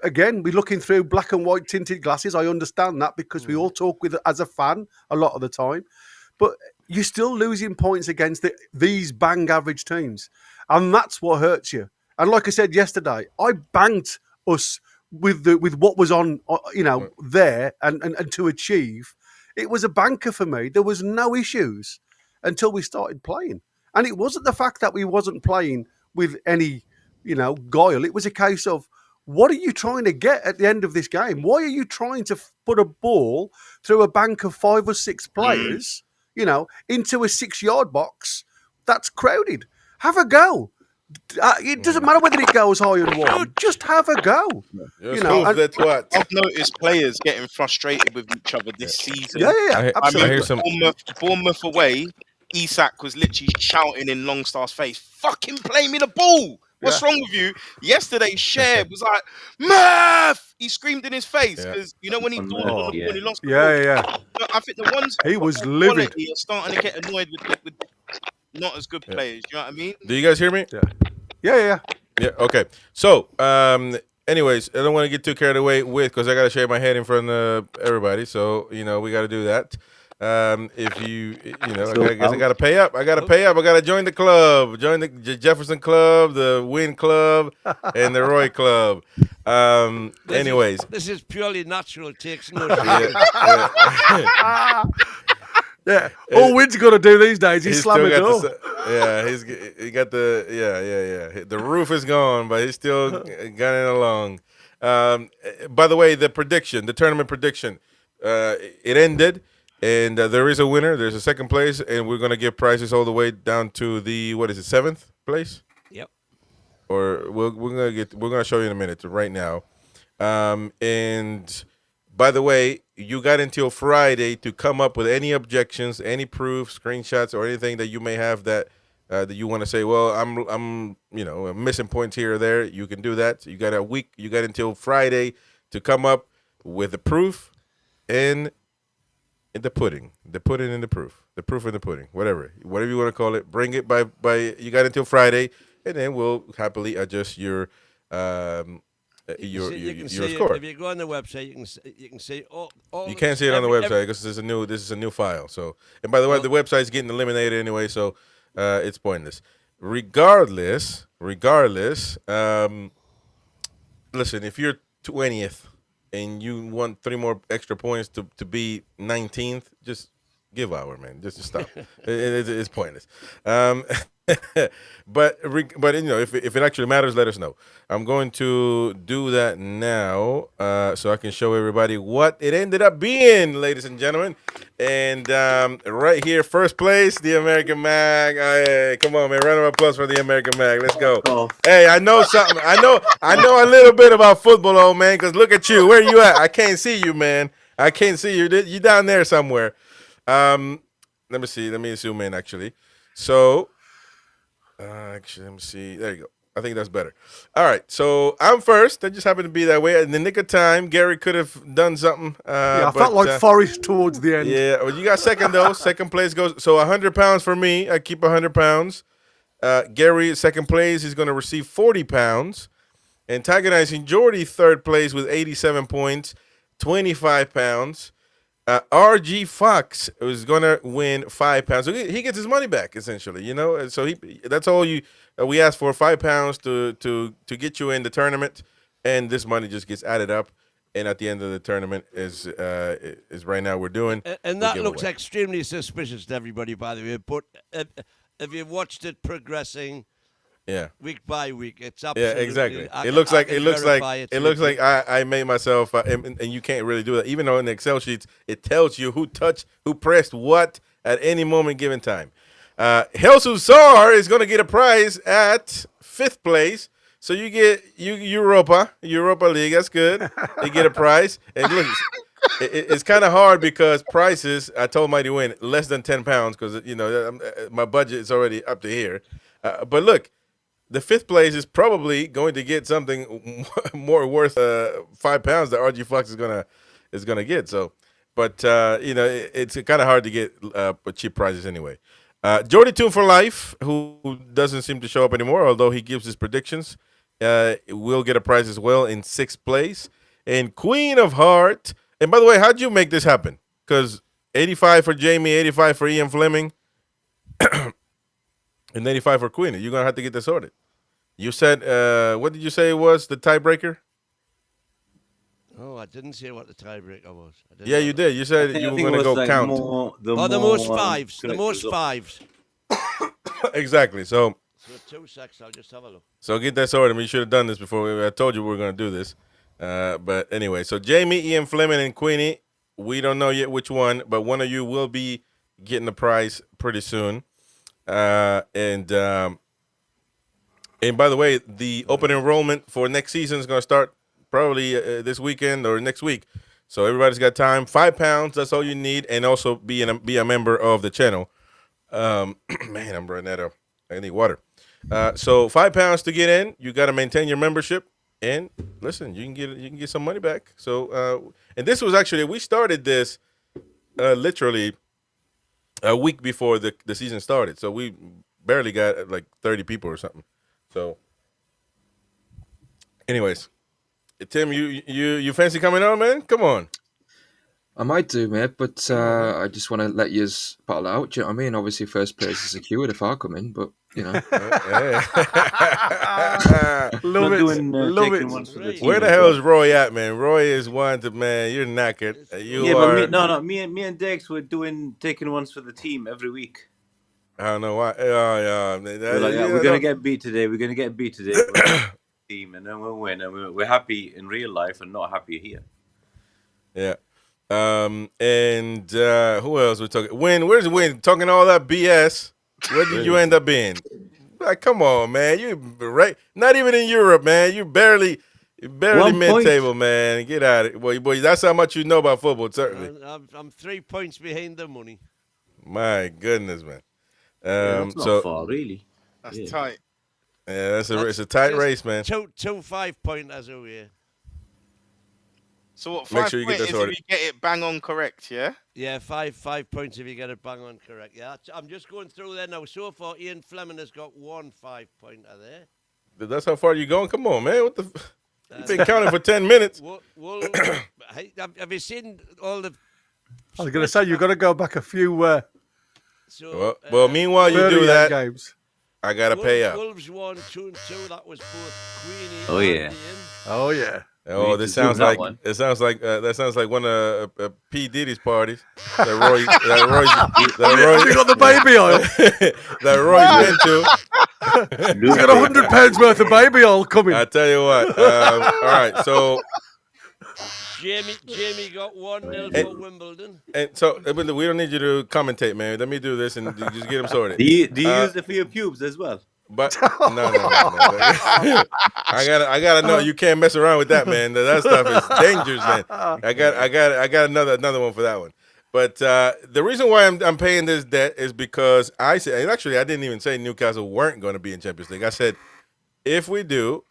Speaker 6: looking through black and white tinted glasses. I understand that because we all talk with as a fan a lot of the time, but you're still losing points against these bang average teams, and that's what hurts you. And like I said yesterday, I banked us with what was on, you know, there and to achieve. It was a banker for me. There was no issues until we started playing. And it wasn't the fact that we wasn't playing with any, you know, guile. It was a case of, what are you trying to get at the end of this game? Why are you trying to put a ball through a bank of 5 or 6 players, you know, into a 6-yard box that's crowded? Have a go. It doesn't matter whether it goes high and wide. Just have a go.
Speaker 1: You know, that's what
Speaker 5: I've noticed players getting frustrated with each other this season.
Speaker 6: Yeah, absolutely.
Speaker 5: I mean, Bournemouth away, Isak was literally shouting in Longstar's face, "Fucking play me the ball! What's wrong with you?" Yesterday, Cher was like, "Murph!" He screamed in his face because you know when he when he lost the ball.
Speaker 6: Yeah.
Speaker 5: I think the ones
Speaker 6: He was livid.
Speaker 5: are starting to get annoyed with not as good players. You know what I mean?
Speaker 1: Do you guys hear me?
Speaker 6: Yeah.
Speaker 1: Okay. So, anyways, I don't want to get too carried away because I got to shave my head in front of everybody. So, you know, we got to do that. If you know, I guess I got to pay up. I got to join the club, join the Jefferson Club, the Win Club, and the Roy Club. Anyways.
Speaker 2: This is purely natural. Takes no
Speaker 6: Yeah, all Win's got to do these days is slam it door.
Speaker 1: He got the The roof is gone, but he's still got it along. By the way, the tournament prediction, it ended, and there is a winner. There's a second place, and we're gonna give prizes all the way down to the 7th place.
Speaker 2: Yep.
Speaker 1: Or we're gonna show you in a minute. Right now, and. By the way, you got until Friday to come up with any objections, any proof, screenshots, or anything that you may have that you want to say. Well, I'm missing points here or there. You can do that. You got a week. You got until Friday to come up with the proof and the pudding, and the proof, the proof and the pudding, whatever you want to call it. Bring it by. You got until Friday, and then we'll happily adjust your. Your score.
Speaker 2: If you go on the website, you can see all
Speaker 1: you can't see it on the website because this is a new file. So, and by the way, the website's getting eliminated anyway, so it's pointless. Regardless, listen, if you're 20th and you want 3 more extra points to be 19th, just give our man. Just stop. It's pointless. But you know, if it actually matters, let us know. I'm going to do that now, so I can show everybody what it ended up being, ladies and gentlemen. And right here, first place, the American Mag. Hey, come on, man! Round of applause for the American Mag. Let's go. Hey, I know something. I know a little bit about football, old man. Because look at you. Where you at? I can't see you, man. I can't see you. You down there somewhere. Let me see. Let me zoom in, actually. So. Actually, let me see. There you go. I think that's better. All right, so I'm first. That just happened to be that way. In the nick of time, Gary could have done something.
Speaker 6: Yeah, I
Speaker 1: but,
Speaker 6: felt like Forrest towards the end.
Speaker 1: yeah, well, you got second though. Second place goes. So 100 pounds for me. I keep 100 pounds. Gary, second place, is going to receive 40 pounds. Antagonizing Jordy, third place with 87 points, 25 pounds. RG Fox is going to win 5 pounds. So he gets his money back, essentially, you know? And so that's all we asked for, 5 pounds to get you in the tournament. And this money just gets added up. And at the end of the tournament is right now we're doing.
Speaker 2: And that looks extremely suspicious to everybody, by the way. But if you've watched it progressing, week by week, it's absolutely.
Speaker 1: Yeah, exactly. It looks like I made myself, and you can't really do that. Even though in the Excel sheets it tells you who touched, who pressed what at any moment given time. Jesus Sar is going to get a prize at 5th place. So you get Europa League. That's good. You get a prize. And look, it's kind of hard because prices, I told Mighty Win, less than 10 pounds because, you know, my budget is already up to here. But look, the 5th place is probably going to get something more worth 5 pounds that RG Fox is gonna get. So, but you know, it's kind of hard to get cheap prizes anyway. Jordy Toon for Life, who doesn't seem to show up anymore, although he gives his predictions, will get a prize as well in 6th place. And Queen of Heart. And by the way, how'd you make this happen? Because 85 for Jamie, 85 for Ian Fleming, and 85 for Queen. You're gonna have to get this sorted. You said, what did you say was the tiebreaker?
Speaker 2: Oh, I didn't say what the tiebreaker was.
Speaker 1: Yeah, you did. You said you were going to go like count.
Speaker 2: The most fives. The most fives.
Speaker 1: Exactly. So
Speaker 2: 2 seconds. I'll just have a look.
Speaker 1: So get that sorted. I mean, you should have done this before. I told you we were going to do this. But anyway, so Jamie, Ian Fleming, and Queenie, we don't know yet which one, but one of you will be getting the prize pretty soon. And by the way, the open enrollment for next season is going to start probably this weekend or next week. So everybody's got time. 5 pounds, that's all you need, and also be a member of the channel. Man, I'm running out of. I need water. So 5 pounds to get in. You got to maintain your membership, and listen, you can get some money back. So and this was actually, we started this literally a week before the season started. So we barely got like 30 people or something. So, anyways, Tim, you fancy coming on, man? Come on.
Speaker 4: I might do, mate, but I just want to let you battle out. Do you know what I mean? Obviously, first place is secured if I come in, but you know.
Speaker 6: Love it.
Speaker 1: Where the hell is Roy at, man? Roy is one to, man. You're knackered.
Speaker 3: But me and Dex were taking ones for the team every week.
Speaker 1: I don't know why.
Speaker 3: We're gonna get beat today. We're gonna get beat today. Team, and then we'll win. And we're happy in real life and not happy here.
Speaker 1: Yeah. And who else we're talking? Where's Win? Talking all that BS. Where did you end up being? Like, come on, man. You right? Not even in Europe, man. You barely mid-table, man. Get out of it, boy. That's how much you know about football, certainly.
Speaker 2: I'm 3 points behind the money.
Speaker 1: My goodness, man.
Speaker 3: That's not far, really.
Speaker 5: That's tight.
Speaker 1: Yeah, it's a tight race, man.
Speaker 2: Two 5-pointers away.
Speaker 5: So what? 5
Speaker 1: Make sure you get
Speaker 5: points
Speaker 1: that sorted.
Speaker 5: if you get it bang on correct, yeah.
Speaker 2: Yeah, 5 points if you get it bang on correct. Yeah, I'm just going through there now. So far, Ian Fleming has got 1 5-pointer there.
Speaker 1: That's how far you going? Come on, man. What the? You've been counting for 10 minutes.
Speaker 2: Have you seen all the?
Speaker 6: I was going to say you've got to go back a few.
Speaker 1: Well, meanwhile you do that.
Speaker 6: Games.
Speaker 1: I gotta pay up.
Speaker 2: Wolves 1, 2, and 2. That was both Queenie.
Speaker 3: Oh yeah.
Speaker 6: Oh yeah.
Speaker 1: Oh, this sounds like that sounds like one of P Diddy's parties. That Roy
Speaker 6: got the baby oil.
Speaker 1: that Roy's been to.
Speaker 6: He's got £100 worth of baby oil coming.
Speaker 1: I tell you what. All right, so
Speaker 2: Jamie got 1-0 for Wimbledon.
Speaker 1: And so we don't need you to commentate, man. Let me do this and just get them sorted.
Speaker 3: Do you use it for your pubes as well?
Speaker 1: But no. I gotta know you can't mess around with that, man. That stuff is dangerous, man. I got another one for that one. But the reason why I'm paying this debt is because I said, and actually I didn't even say Newcastle weren't going to be in Champions League. I said if we do,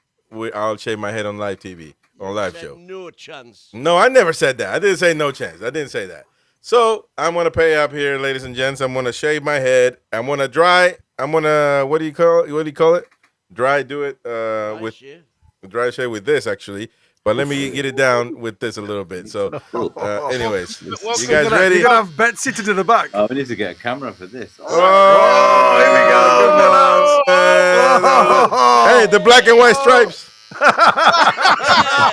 Speaker 1: I'll shave my head on live TV, on live
Speaker 2: Said
Speaker 1: show.
Speaker 2: no chance.
Speaker 1: No, I never said that. I didn't say no chance. I didn't say that. So I'm gonna pay up here, ladies and gents. I'm gonna shave my head. I'm gonna dry. I'm gonna what do you call it? Dry. Do it with dry shave with this actually. But let me get it down with this a little bit. So, anyways, you guys ready?
Speaker 6: You're gonna have Betsy to the back.
Speaker 3: Oh, we need to get a camera for this.
Speaker 1: Oh, here we go. Hey, the black and white stripes.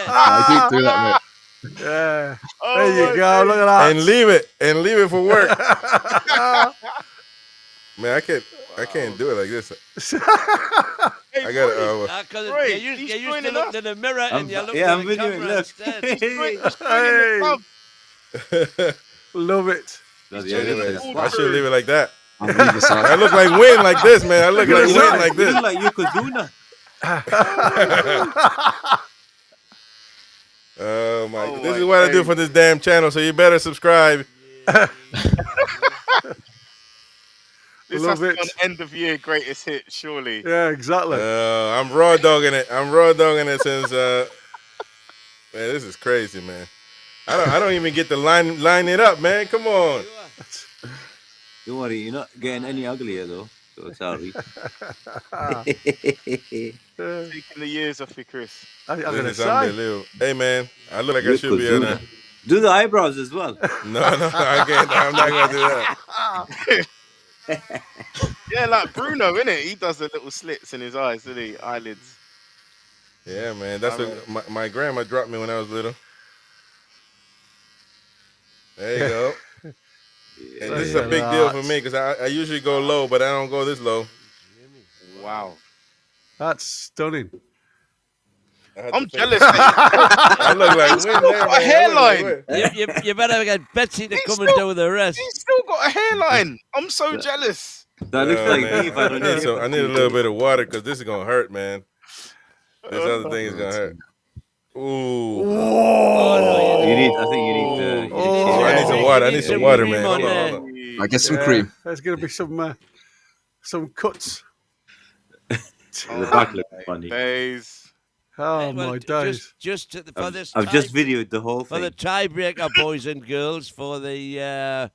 Speaker 4: I keep doing that, mate.
Speaker 6: Yeah. There you go. Look at that.
Speaker 1: And leave it for work. Man, I can't do it like this. I got
Speaker 2: Because
Speaker 5: Roy,
Speaker 2: you
Speaker 5: he's
Speaker 2: used to
Speaker 5: joining
Speaker 2: look
Speaker 5: us.
Speaker 2: in the mirror and you look
Speaker 3: yeah,
Speaker 2: at
Speaker 3: I'm
Speaker 2: the
Speaker 3: videoing.
Speaker 2: camera
Speaker 3: Look.
Speaker 2: instead.
Speaker 6: Hey.
Speaker 1: it.
Speaker 6: Love it.
Speaker 1: Anyways, I should leave it like that.
Speaker 4: I'll leave this
Speaker 1: I
Speaker 4: on.
Speaker 1: look like wind like this, man. I look like
Speaker 3: You
Speaker 1: wind like this.
Speaker 3: look like Yokozuna.
Speaker 1: Oh my!
Speaker 5: Oh
Speaker 1: This
Speaker 5: my
Speaker 1: is what I do
Speaker 5: days.
Speaker 1: for this damn channel. So you better subscribe.
Speaker 5: This
Speaker 6: Love
Speaker 5: has to
Speaker 6: it.
Speaker 5: be on end of year greatest hit, surely.
Speaker 6: Yeah, exactly.
Speaker 1: I'm raw dogging it. I'm raw dogging it since. Man, this is crazy, man. I don't even get to line it up, man. Come on.
Speaker 3: Don't worry, you're not getting any uglier though. So sorry.
Speaker 5: Taking the years off you, Chris.
Speaker 6: I'm
Speaker 1: This
Speaker 6: gonna
Speaker 1: is
Speaker 6: say.
Speaker 1: unbelievable. Hey, man, I look like I should be on
Speaker 3: Yokozuna.
Speaker 1: that.
Speaker 3: Do the eyebrows as well.
Speaker 1: No, I can't. I'm not gonna do that.
Speaker 5: Yeah, like Bruno, innit? He does the little slits in his eyes, doesn't he? Eyelids.
Speaker 1: Yeah, man. That's what my grandma dropped me when I was little. There you go. And this is a big deal for me because I usually go low, but I don't go this low.
Speaker 5: Wow.
Speaker 6: That's stunning.
Speaker 5: I'm jealous.
Speaker 1: I look like
Speaker 5: He's still got a hairline.
Speaker 2: You better get Betsy to
Speaker 5: He's
Speaker 2: come and
Speaker 5: still-
Speaker 2: do the rest.
Speaker 5: He's still got a hairline. I'm so jealous.
Speaker 3: That looks like
Speaker 1: man.
Speaker 3: me if I don't need
Speaker 1: I need a little bit of water because this is gonna hurt, man. This other thing is gonna hurt. Ooh.
Speaker 2: Oh,
Speaker 3: You need. I think you need.
Speaker 1: Oh, I need some water. I need some water, man. Hold on, hold on.
Speaker 4: I get some cream.
Speaker 6: There's gonna be some cuts.
Speaker 3: The back looks funny.
Speaker 5: Days.
Speaker 6: Oh
Speaker 2: Well,
Speaker 6: my days.
Speaker 2: Just for this
Speaker 3: I've just videoed the whole
Speaker 2: for the
Speaker 3: thing.
Speaker 2: tiebreaker, boys and girls, for the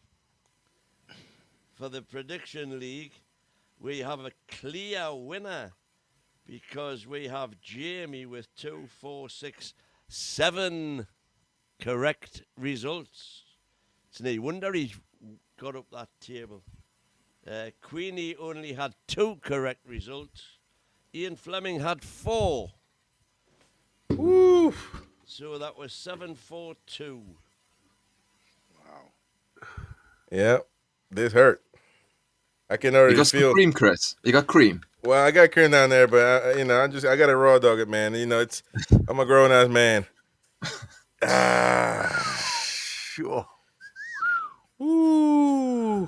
Speaker 2: prediction league, we have a clear winner because we have Jamie with 2, 4, 6, 7 correct results. It's no wonder he got up that table. Queenie only had 2 correct results. Ian Fleming had 4.
Speaker 1: Woo.
Speaker 2: So that was 7-4-2.
Speaker 1: Yeah, this hurt. I can
Speaker 4: You
Speaker 1: already
Speaker 4: got some
Speaker 1: feel.
Speaker 4: cream, Chris. You got cream.
Speaker 1: Well, I got cream down there, but I got a raw dog it, man. I'm a grown ass man.
Speaker 6: Sure.
Speaker 1: Ooh.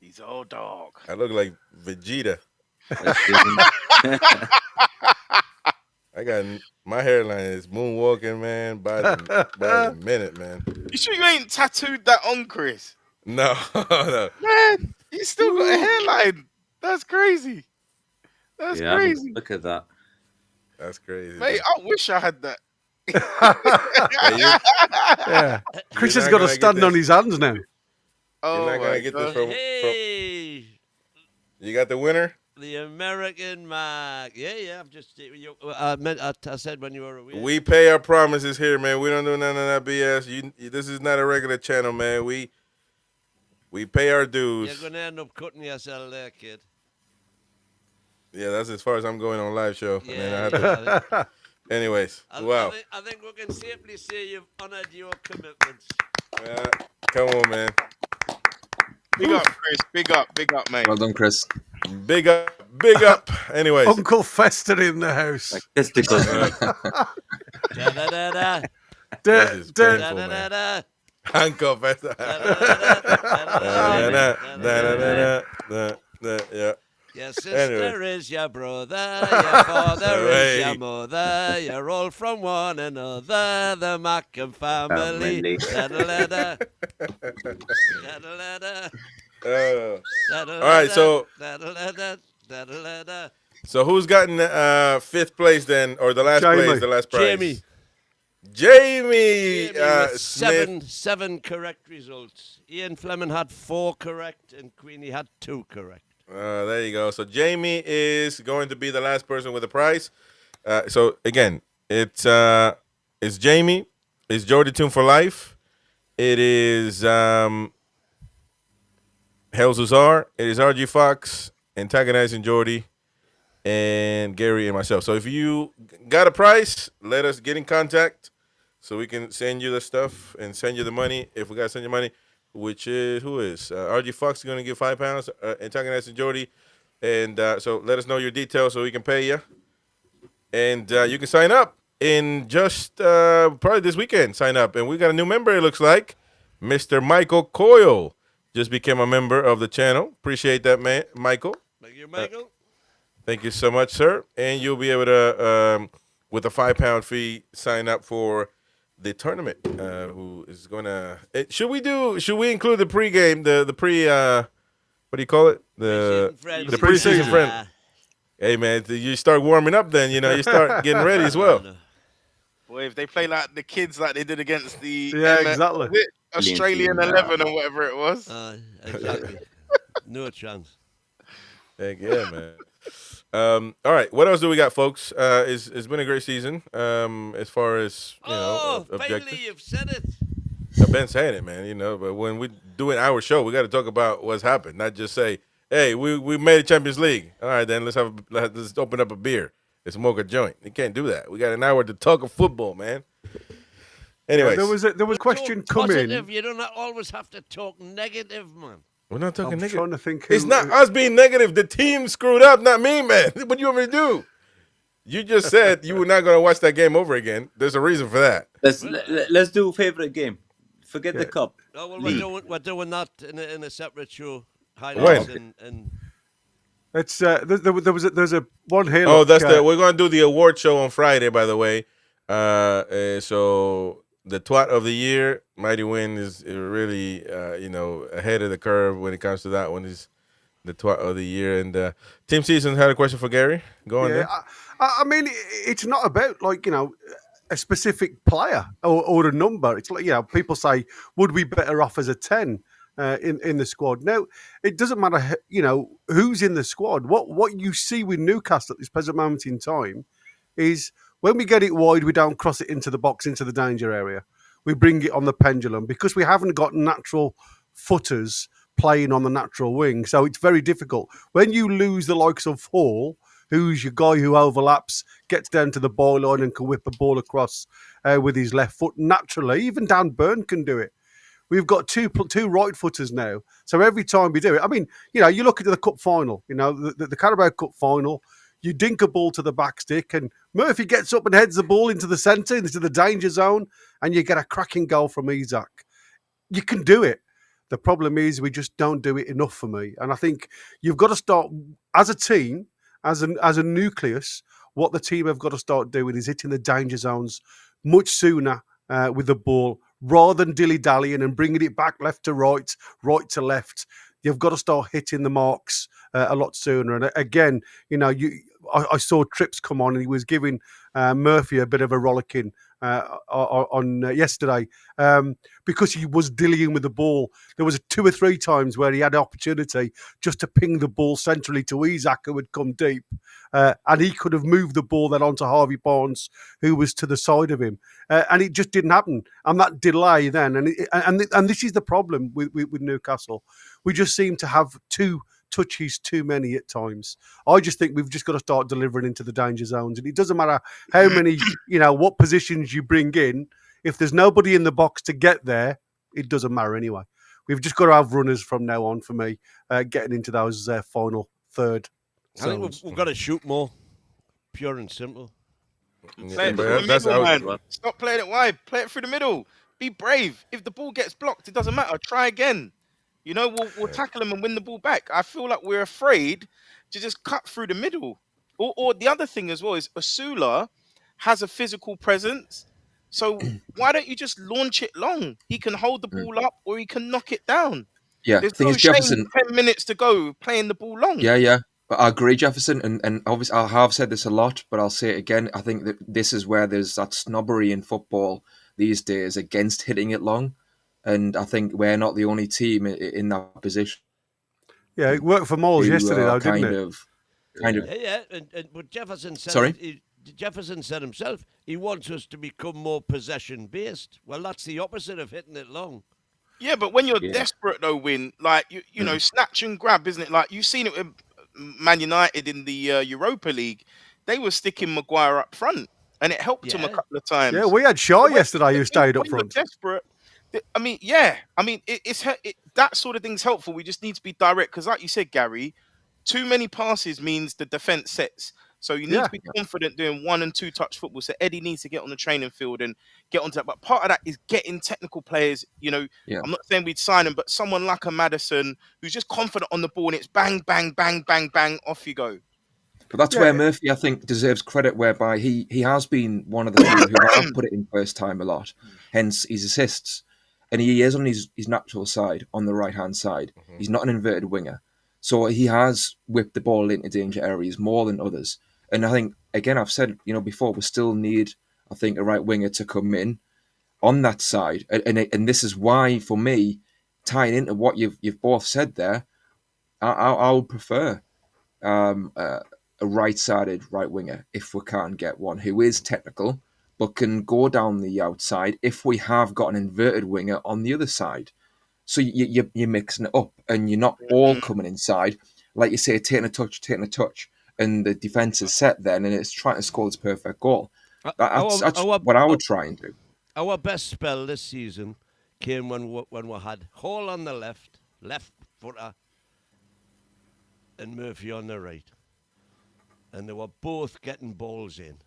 Speaker 5: He's old dog.
Speaker 1: I look like Vegeta. I got my hairline is moonwalking, man, by the minute, man.
Speaker 5: You sure you ain't tattooed that on, Chris?
Speaker 1: No, no.
Speaker 5: Man, you still got a hairline. That's crazy. That's
Speaker 3: Yeah,
Speaker 5: crazy.
Speaker 3: look at that.
Speaker 1: That's crazy.
Speaker 5: Mate, I wish I had that.
Speaker 6: Yeah. Chris
Speaker 1: You're
Speaker 6: has
Speaker 1: not
Speaker 6: got to
Speaker 1: gonna get
Speaker 6: stand on
Speaker 1: this.
Speaker 6: his hands now.
Speaker 5: Oh,
Speaker 1: You're not
Speaker 5: my
Speaker 1: gonna get this
Speaker 5: God.
Speaker 1: from.
Speaker 2: Hey,
Speaker 1: You got the winner.
Speaker 2: the American mark. Yeah. I said when you were away.
Speaker 1: We pay our promises here, man. We don't do none of that BS. This is not a regular channel, man. We pay our
Speaker 2: You're
Speaker 1: dues.
Speaker 2: going to end up cutting yourself there, kid.
Speaker 1: Yeah, that's as far as I'm going on live show.
Speaker 2: Yeah.
Speaker 1: Man, I have to, anyways, wow.
Speaker 2: I think we can safely say you've honored your commitments.
Speaker 1: Come on, man.
Speaker 5: Big up, Chris. Big up, mate.
Speaker 4: Well done, Chris.
Speaker 1: Big up. Anyways,
Speaker 6: Uncle Fester in the house.
Speaker 3: Like testicles.
Speaker 2: Da-da-da-da.
Speaker 1: this is
Speaker 6: Da-
Speaker 1: painful, man.
Speaker 2: Da-da-da-da.
Speaker 1: Uncle Fester.
Speaker 2: Da-da-da-da.
Speaker 1: Yeah.
Speaker 2: Your sister
Speaker 1: Anyway.
Speaker 2: is your brother, your father is your
Speaker 1: Hey.
Speaker 2: mother, you're all from one another, the Mackham family.
Speaker 3: Family.
Speaker 2: Da-da-da-da, da-da-da-da,
Speaker 1: All right,
Speaker 2: da-da-da-da,
Speaker 1: so
Speaker 2: da-da-da-da, da-da-da-da.
Speaker 1: who's gotten fifth place then, or the last place,
Speaker 6: Jamie.
Speaker 1: the last prize?
Speaker 2: Jamie.
Speaker 1: Jamie
Speaker 2: Jamie with
Speaker 1: Smith.
Speaker 2: seven correct results. Ian Fleming had 4 correct, and Queenie had 2 correct.
Speaker 1: There you go. So Jamie is going to be the last person with the prize. So again, it's Jamie, it's Jordy Tune for life, it is Hellzuzar, it is RG Fox, antagonizing Jordy, and Gary and myself. So if you got a price, let us get in contact so we can send you the stuff and send you the money. If we got to send you money, which is, who is? RG Fox is going to give £5, antagonizing Jordy. And so let us know your details so we can pay you. And you can sign up in just probably this weekend. Sign up. And we got a new member, it looks like. Mr. Michael Coyle just became a member of the channel. Appreciate that, man, Michael.
Speaker 2: Thank you, Michael.
Speaker 1: Thank you so much, sir. And you'll be able to, with a £5 fee, sign up for the tournament. Who is gonna? Should we include the pregame, the pre? What do you call it? The preseason friend. Hey man, you start warming up. Then you start getting ready as well.
Speaker 5: Boy, if they play like the kids like they did against the
Speaker 6: exactly.
Speaker 5: Australian 11 or whatever it was.
Speaker 2: Exactly. No chance.
Speaker 1: Heck yeah, man. All right, what else do we got, folks? It's been a great season. As far as objectives.
Speaker 2: Finally you've said it.
Speaker 1: I've been saying it, man. But when we're doing our show, we got to talk about what's happened, not just say, "Hey, we made a Champions League." All right, then let's open up a beer and smoke a joint. You can't do that. We got an hour to talk of football, man. Anyways,
Speaker 6: there was a question come in.
Speaker 2: You don't always have to talk negative, man.
Speaker 1: We're not talking
Speaker 6: I'm
Speaker 1: negative.
Speaker 6: trying to think.
Speaker 1: It's not us being negative. The team screwed up, not me, man. What do you want me to do? You just said you were not going to watch that game over again. There's a reason for that.
Speaker 3: Let's do favorite game. Forget the cup.
Speaker 2: Oh, well, we're doing that in a separate show. Highlights and
Speaker 6: It's there's a one here.
Speaker 1: Oh, we're going to do the award show on Friday, by the way. So the twat of the year, Mighty Win is really ahead of the curve when it comes to that one. Is the twat of the year. And Team Season had a question for Gary. Go on.
Speaker 6: Yeah, I mean, it's not about a specific player or a number. It's like people say, would we better off as a 10 in the squad? No, it doesn't matter. Who's in the squad. What you see with Newcastle at this present moment in time is when we get it wide, we don't cross it into the box, into the danger area. We bring it on the pendulum because we haven't got natural footers playing on the natural wing. So it's very difficult. When you lose the likes of Hall, who's your guy who overlaps, gets down to the byline and can whip a ball across with his left foot naturally. Even Dan Burn can do it. We've got two right footers now. So every time we do it, I mean, you look at the cup final, the Carabao Cup final, you dink a ball to the back stick and Murphy gets up and heads the ball into the centre, into the danger zone, and you get a cracking goal from Isak. You can do it. The problem is we just don't do it enough for me. And I think you've got to start, as a team, as a nucleus, what the team have got to start doing is hitting the danger zones much sooner with the ball, rather than dilly-dallying and bringing it back left to right to left. You've got to start hitting the marks a lot sooner. And again, I saw Trips come on and he was giving Murphy a bit of a rollicking on yesterday because he was dillying with the ball. There was 2 or 3 times where he had an opportunity just to ping the ball centrally to Isak, who had come deep, and he could have moved the ball then onto Harvey Barnes, who was to the side of him, and it just didn't happen. And that delay then, and this is the problem with Newcastle. We just seem to have 2 touches too many at times. I just think we've just got to start delivering into the danger zones. And it doesn't matter how many, what positions you bring in. If there's nobody in the box to get there, it doesn't matter anyway. We've just got to have runners from now on for me, getting into those final third zones.
Speaker 2: I think we've got to shoot more. Pure and simple.
Speaker 5: Play it through the middle, man. Stop playing it wide. Play it through the middle. Be brave. If the ball gets blocked, it doesn't matter. Try again. We'll tackle them and win the ball back. I feel like we're afraid to just cut through the middle. Or the other thing as well is Asula has a physical presence. So why don't you just launch it long? He can hold the ball up or he can knock it down.
Speaker 4: Yeah,
Speaker 5: There's
Speaker 4: thing
Speaker 5: no
Speaker 4: is,
Speaker 5: shame
Speaker 4: Jefferson.
Speaker 5: 10 minutes to go playing the ball long.
Speaker 4: Yeah. But I agree, Jefferson, and obviously I have said this a lot, but I'll say it again. I think that this is where there's that snobbery in football these days against hitting it long, and I think we're not the only team in that position
Speaker 6: Yeah, it worked for Moles
Speaker 4: who
Speaker 6: yesterday,
Speaker 4: are
Speaker 6: though, didn't it?
Speaker 4: kind of.
Speaker 2: Yeah. But Jefferson said
Speaker 4: Sorry?
Speaker 2: Jefferson said himself he wants us to become more possession based. Well, that's the opposite of hitting it long.
Speaker 5: Yeah, but when you're
Speaker 4: Yeah.
Speaker 5: desperate though, Win, like you know, snatch and grab, isn't it? Like you've seen it with Man United in the Europa League. They were sticking Maguire up front, and it helped them a
Speaker 2: Yeah.
Speaker 5: couple of times.
Speaker 6: Yeah, we had Shaw yesterday who stayed up
Speaker 5: When you're
Speaker 6: front.
Speaker 5: desperate, I mean, that sort of thing's helpful. We just need to be direct because, like you said, Gary, too many passes means the defense sets. So you need
Speaker 6: Yeah.
Speaker 5: to be confident doing 1 and 2 touch football. So Eddie needs to get on the training field and get onto that. But part of that is getting technical players. You know,
Speaker 4: Yeah.
Speaker 5: I'm not saying we'd sign them, but someone like a Maddison who's just confident on the ball and it's bang, bang, bang, bang, bang, off you go.
Speaker 4: But that's
Speaker 6: Yeah.
Speaker 4: where Murphy, I think, deserves credit, whereby he has been one of the few who have put it in first time a lot, hence his assists. And he is on his natural side, on the right-hand side. He's not an inverted winger. So he has whipped the ball into danger areas more than others. And I think, again, I've said before, we still need, I think, a right winger to come in on that side. And this is why, for me, tying into what you've both said there, I would prefer a right-sided right winger if we can't get one who is technical but can go down the outside if we have got an inverted winger on the other side. So you're mixing it up and you're not all coming inside. Like you say, taking a touch, and the defence is set then and it's trying to score this perfect goal. That's what I would try and do.
Speaker 2: Our best spell this season came when we had Hall on the left footer, and Murphy on the right. And they were both getting balls in.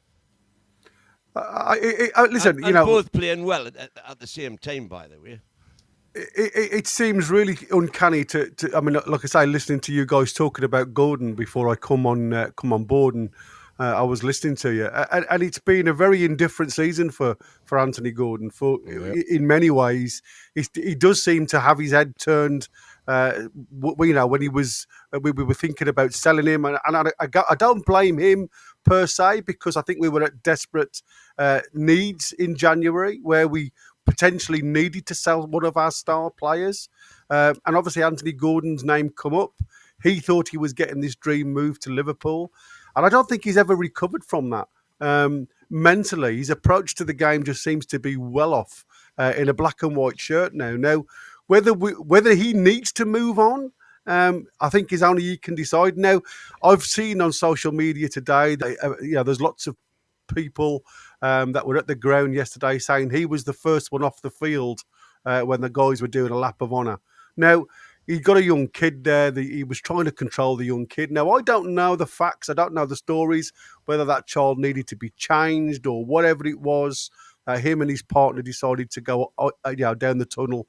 Speaker 6: Listen,
Speaker 2: and both playing well at the same time, by the way.
Speaker 6: It seems really uncanny to. I mean, like I say, listening to you guys talking about Gordon before I come on board, and I was listening to you, and it's been a very indifferent season for Anthony Gordon. In many ways, he does seem to have his head turned. When he was, we were thinking about selling him, and I don't blame him per se, because I think we were at desperate needs in January where we potentially needed to sell one of our star players, and obviously Anthony Gordon's name come up. He thought he was getting this dream move to Liverpool, and I don't think he's ever recovered from that. Mentally, his approach to the game just seems to be well off in a black and white shirt now. Now, whether he needs to move on, I think is only he can decide. Now, I've seen on social media today that there's lots of people that were at the ground yesterday saying he was the first one off the field when the guys were doing a lap of honour. Now, he got a young kid there. He was trying to control the young kid. Now, I don't know the facts. I don't know the stories, whether that child needed to be changed or whatever it was. Him and his partner decided to go down the tunnel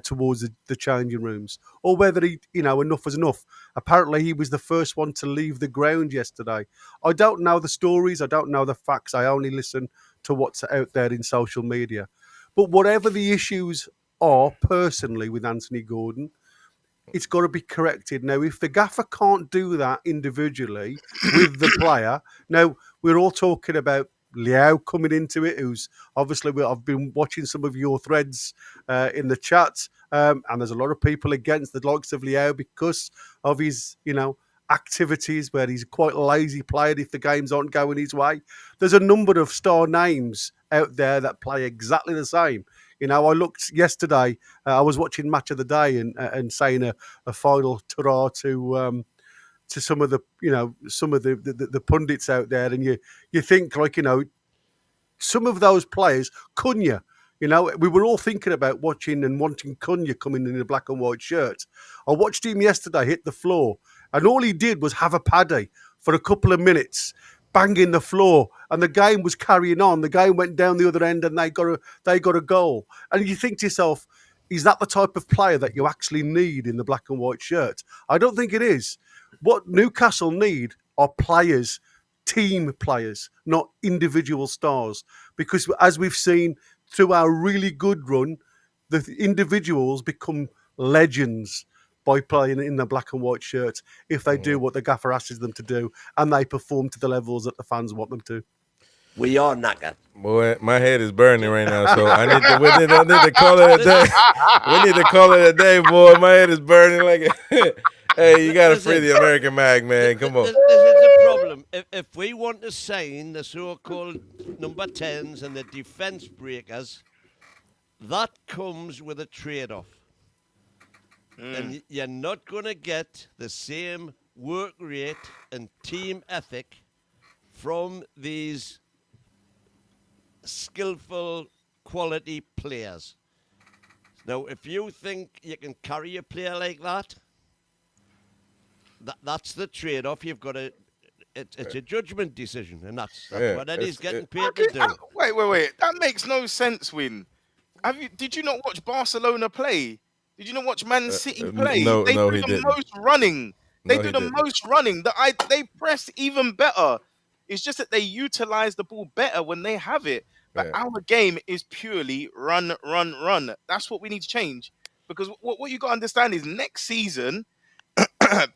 Speaker 6: towards the changing rooms, or whether enough was enough. Apparently, he was the first one to leave the ground yesterday. I don't know the stories. I don't know the facts. I only listen to what's out there in social media. But whatever the issues are personally with Anthony Gordon, it's got to be corrected. Now, if the gaffer can't do that individually with the player, now we're all talking about Liao coming into it, who's obviously, I've been watching some of your threads in the chat, and there's a lot of people against the likes of Liao because of his, activities where he's quite a lazy player if the games aren't going his way. There's a number of star names out there that play exactly the same. I looked yesterday, I was watching Match of the Day and saying a final ta-ra to some of the the pundits out there, and you think some of those players, Cunha, we were all thinking about watching and wanting Cunha coming in a black and white shirt. I watched him yesterday hit the floor, and all he did was have a paddy for a couple of minutes, banging the floor, and the game was carrying on. The game went down the other end, and they got a goal. And you think to yourself, is that the type of player that you actually need in the black and white shirt? I don't think it is. What Newcastle need are players, team players, not individual stars. Because as we've seen through our really good run, the individuals become legends by playing in the black and white shirts if they do what the gaffer asks them to do and they perform to the levels that the fans want them to.
Speaker 2: We are knackered.
Speaker 1: Boy, my head is burning right now, so I need to call it a day. We need to call it a day, boy. My head is burning like hey, you gotta free the American mag, man. Come on.
Speaker 2: This is the problem. If we want to sign the so-called number 10s and the defence breakers, that comes with a trade-off. And you're not going to get the same work rate and team ethic from these skillful, quality players. Now, if you think you can carry a player like that, that's the trade-off. You've got to. It's a judgment decision, and that's what Eddie's getting paid to do.
Speaker 5: Wait. That makes no sense, Win. Did you not watch Barcelona play? Did you not watch Man City play?
Speaker 1: No,
Speaker 5: they
Speaker 1: no,
Speaker 5: do
Speaker 1: he
Speaker 5: the
Speaker 1: didn't.
Speaker 5: most running. They
Speaker 1: No,
Speaker 5: do
Speaker 1: he
Speaker 5: the
Speaker 1: didn't.
Speaker 5: most running. They press even better. It's just that they utilize the ball better when they have it. But our game is purely run. That's what we need to change. Because what you got to understand is next season,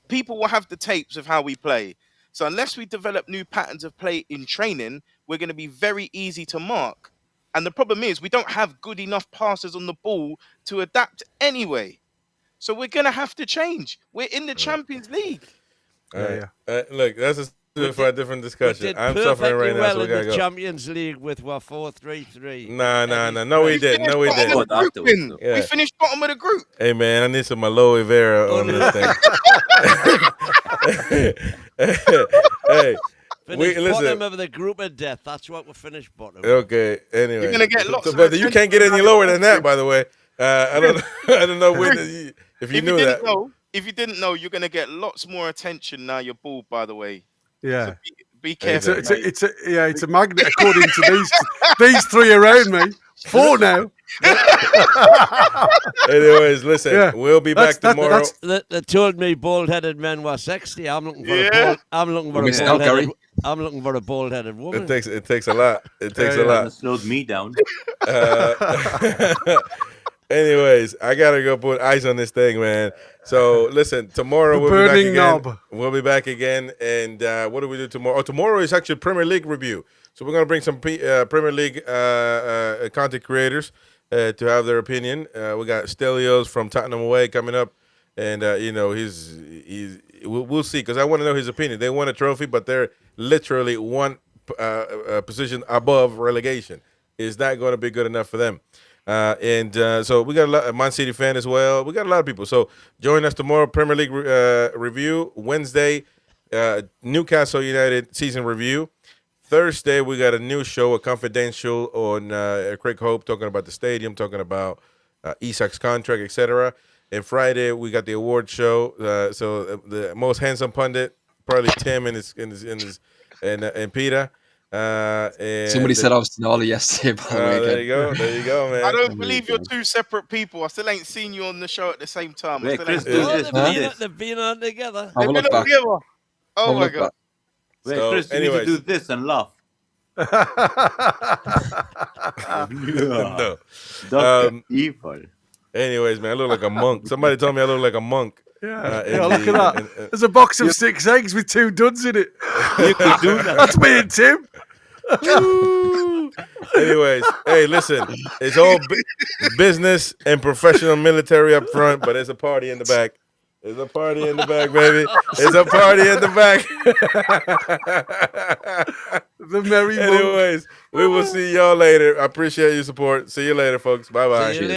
Speaker 5: people will have the tapes of how we play. So unless we develop new patterns of play in training, we're going to be very easy to mark. And the problem is we don't have good enough passes on the ball to adapt anyway. So we're going to have to change. We're in the Champions League.
Speaker 1: Look, that's for a different discussion.
Speaker 2: We did
Speaker 1: I'm suffering right now,
Speaker 2: well
Speaker 1: so we
Speaker 2: in
Speaker 1: gotta
Speaker 2: the
Speaker 1: go.
Speaker 2: Champions League with our 4-3-3.
Speaker 1: No, we didn't. No, we didn't.
Speaker 3: But afterwards, though.
Speaker 1: Yeah.
Speaker 5: We finished bottom of the group.
Speaker 1: Hey, man, I need some aloe vera on this thing. Hey,
Speaker 2: Finished bottom of the group of death. That's what we finished bottom.
Speaker 1: Okay. Anyway,
Speaker 5: You're gonna get lots of
Speaker 1: but you can't get any lower than that, by the way. I don't know if you knew that.
Speaker 5: If you didn't know, you're gonna get lots more attention now. You're bald, by the way.
Speaker 6: Yeah.
Speaker 5: So be careful.
Speaker 6: It's a magnet according to these three around me. 4 now.
Speaker 1: Anyways, listen, we'll be back tomorrow.
Speaker 2: They told me bald-headed men were sexy. I'm looking for a bald-headed woman.
Speaker 1: It takes a lot. It takes a lot.
Speaker 3: It slowed me down.
Speaker 1: Anyways, I gotta go put ice on this thing, man. So listen, tomorrow we'll be back again.
Speaker 6: Knob.
Speaker 1: We'll be back again, and what do we do tomorrow? Oh, tomorrow is actually Premier League review. So we're gonna bring some Premier League content creators to have their opinion. We got Stelios from Tottenham away coming up, and we'll see, because I want to know his opinion. They won a trophy, but they're literally one position above relegation. Is that going to be good enough for them? So we got a Man City fan as well. We got a lot of people. So join us tomorrow, Premier League review. Wednesday, Newcastle United season review. Thursday, we got a new show, a confidential on Craig Hope, talking about the stadium, talking about Isak's contract, etc. And Friday, we got the award show. So the most handsome pundit, probably Tim and Peter.
Speaker 4: Somebody said I was Denali yesterday, by the way.
Speaker 1: There you go, man.
Speaker 5: I don't believe you're two separate people. I still ain't seen you on the show at the same time.
Speaker 3: Wait, Chris, do
Speaker 2: Oh,
Speaker 3: this.
Speaker 2: they've been on together.
Speaker 4: Have a look back.
Speaker 5: Oh
Speaker 4: Have a
Speaker 5: my
Speaker 4: look
Speaker 5: god.
Speaker 4: back.
Speaker 3: Wait,
Speaker 1: So,
Speaker 3: Chris, you need to do this and laugh.
Speaker 1: No.
Speaker 3: Dr. Evil.
Speaker 1: Anyways, man, I look like a monk. Somebody told me I look like a monk.
Speaker 6: Yeah, look at that. There's a box of 6 eggs with 2 duds in it.
Speaker 3: You could do that.
Speaker 6: That's me and Tim.
Speaker 1: Anyways, hey, listen, it's all business and professional military up front, but there's a party in the back. There's a party in the back, baby. There's a party in the back.
Speaker 6: The merry monk.
Speaker 1: Anyways, we will see y'all later. I appreciate your support. See you later, folks. Bye-bye.
Speaker 2: See you later.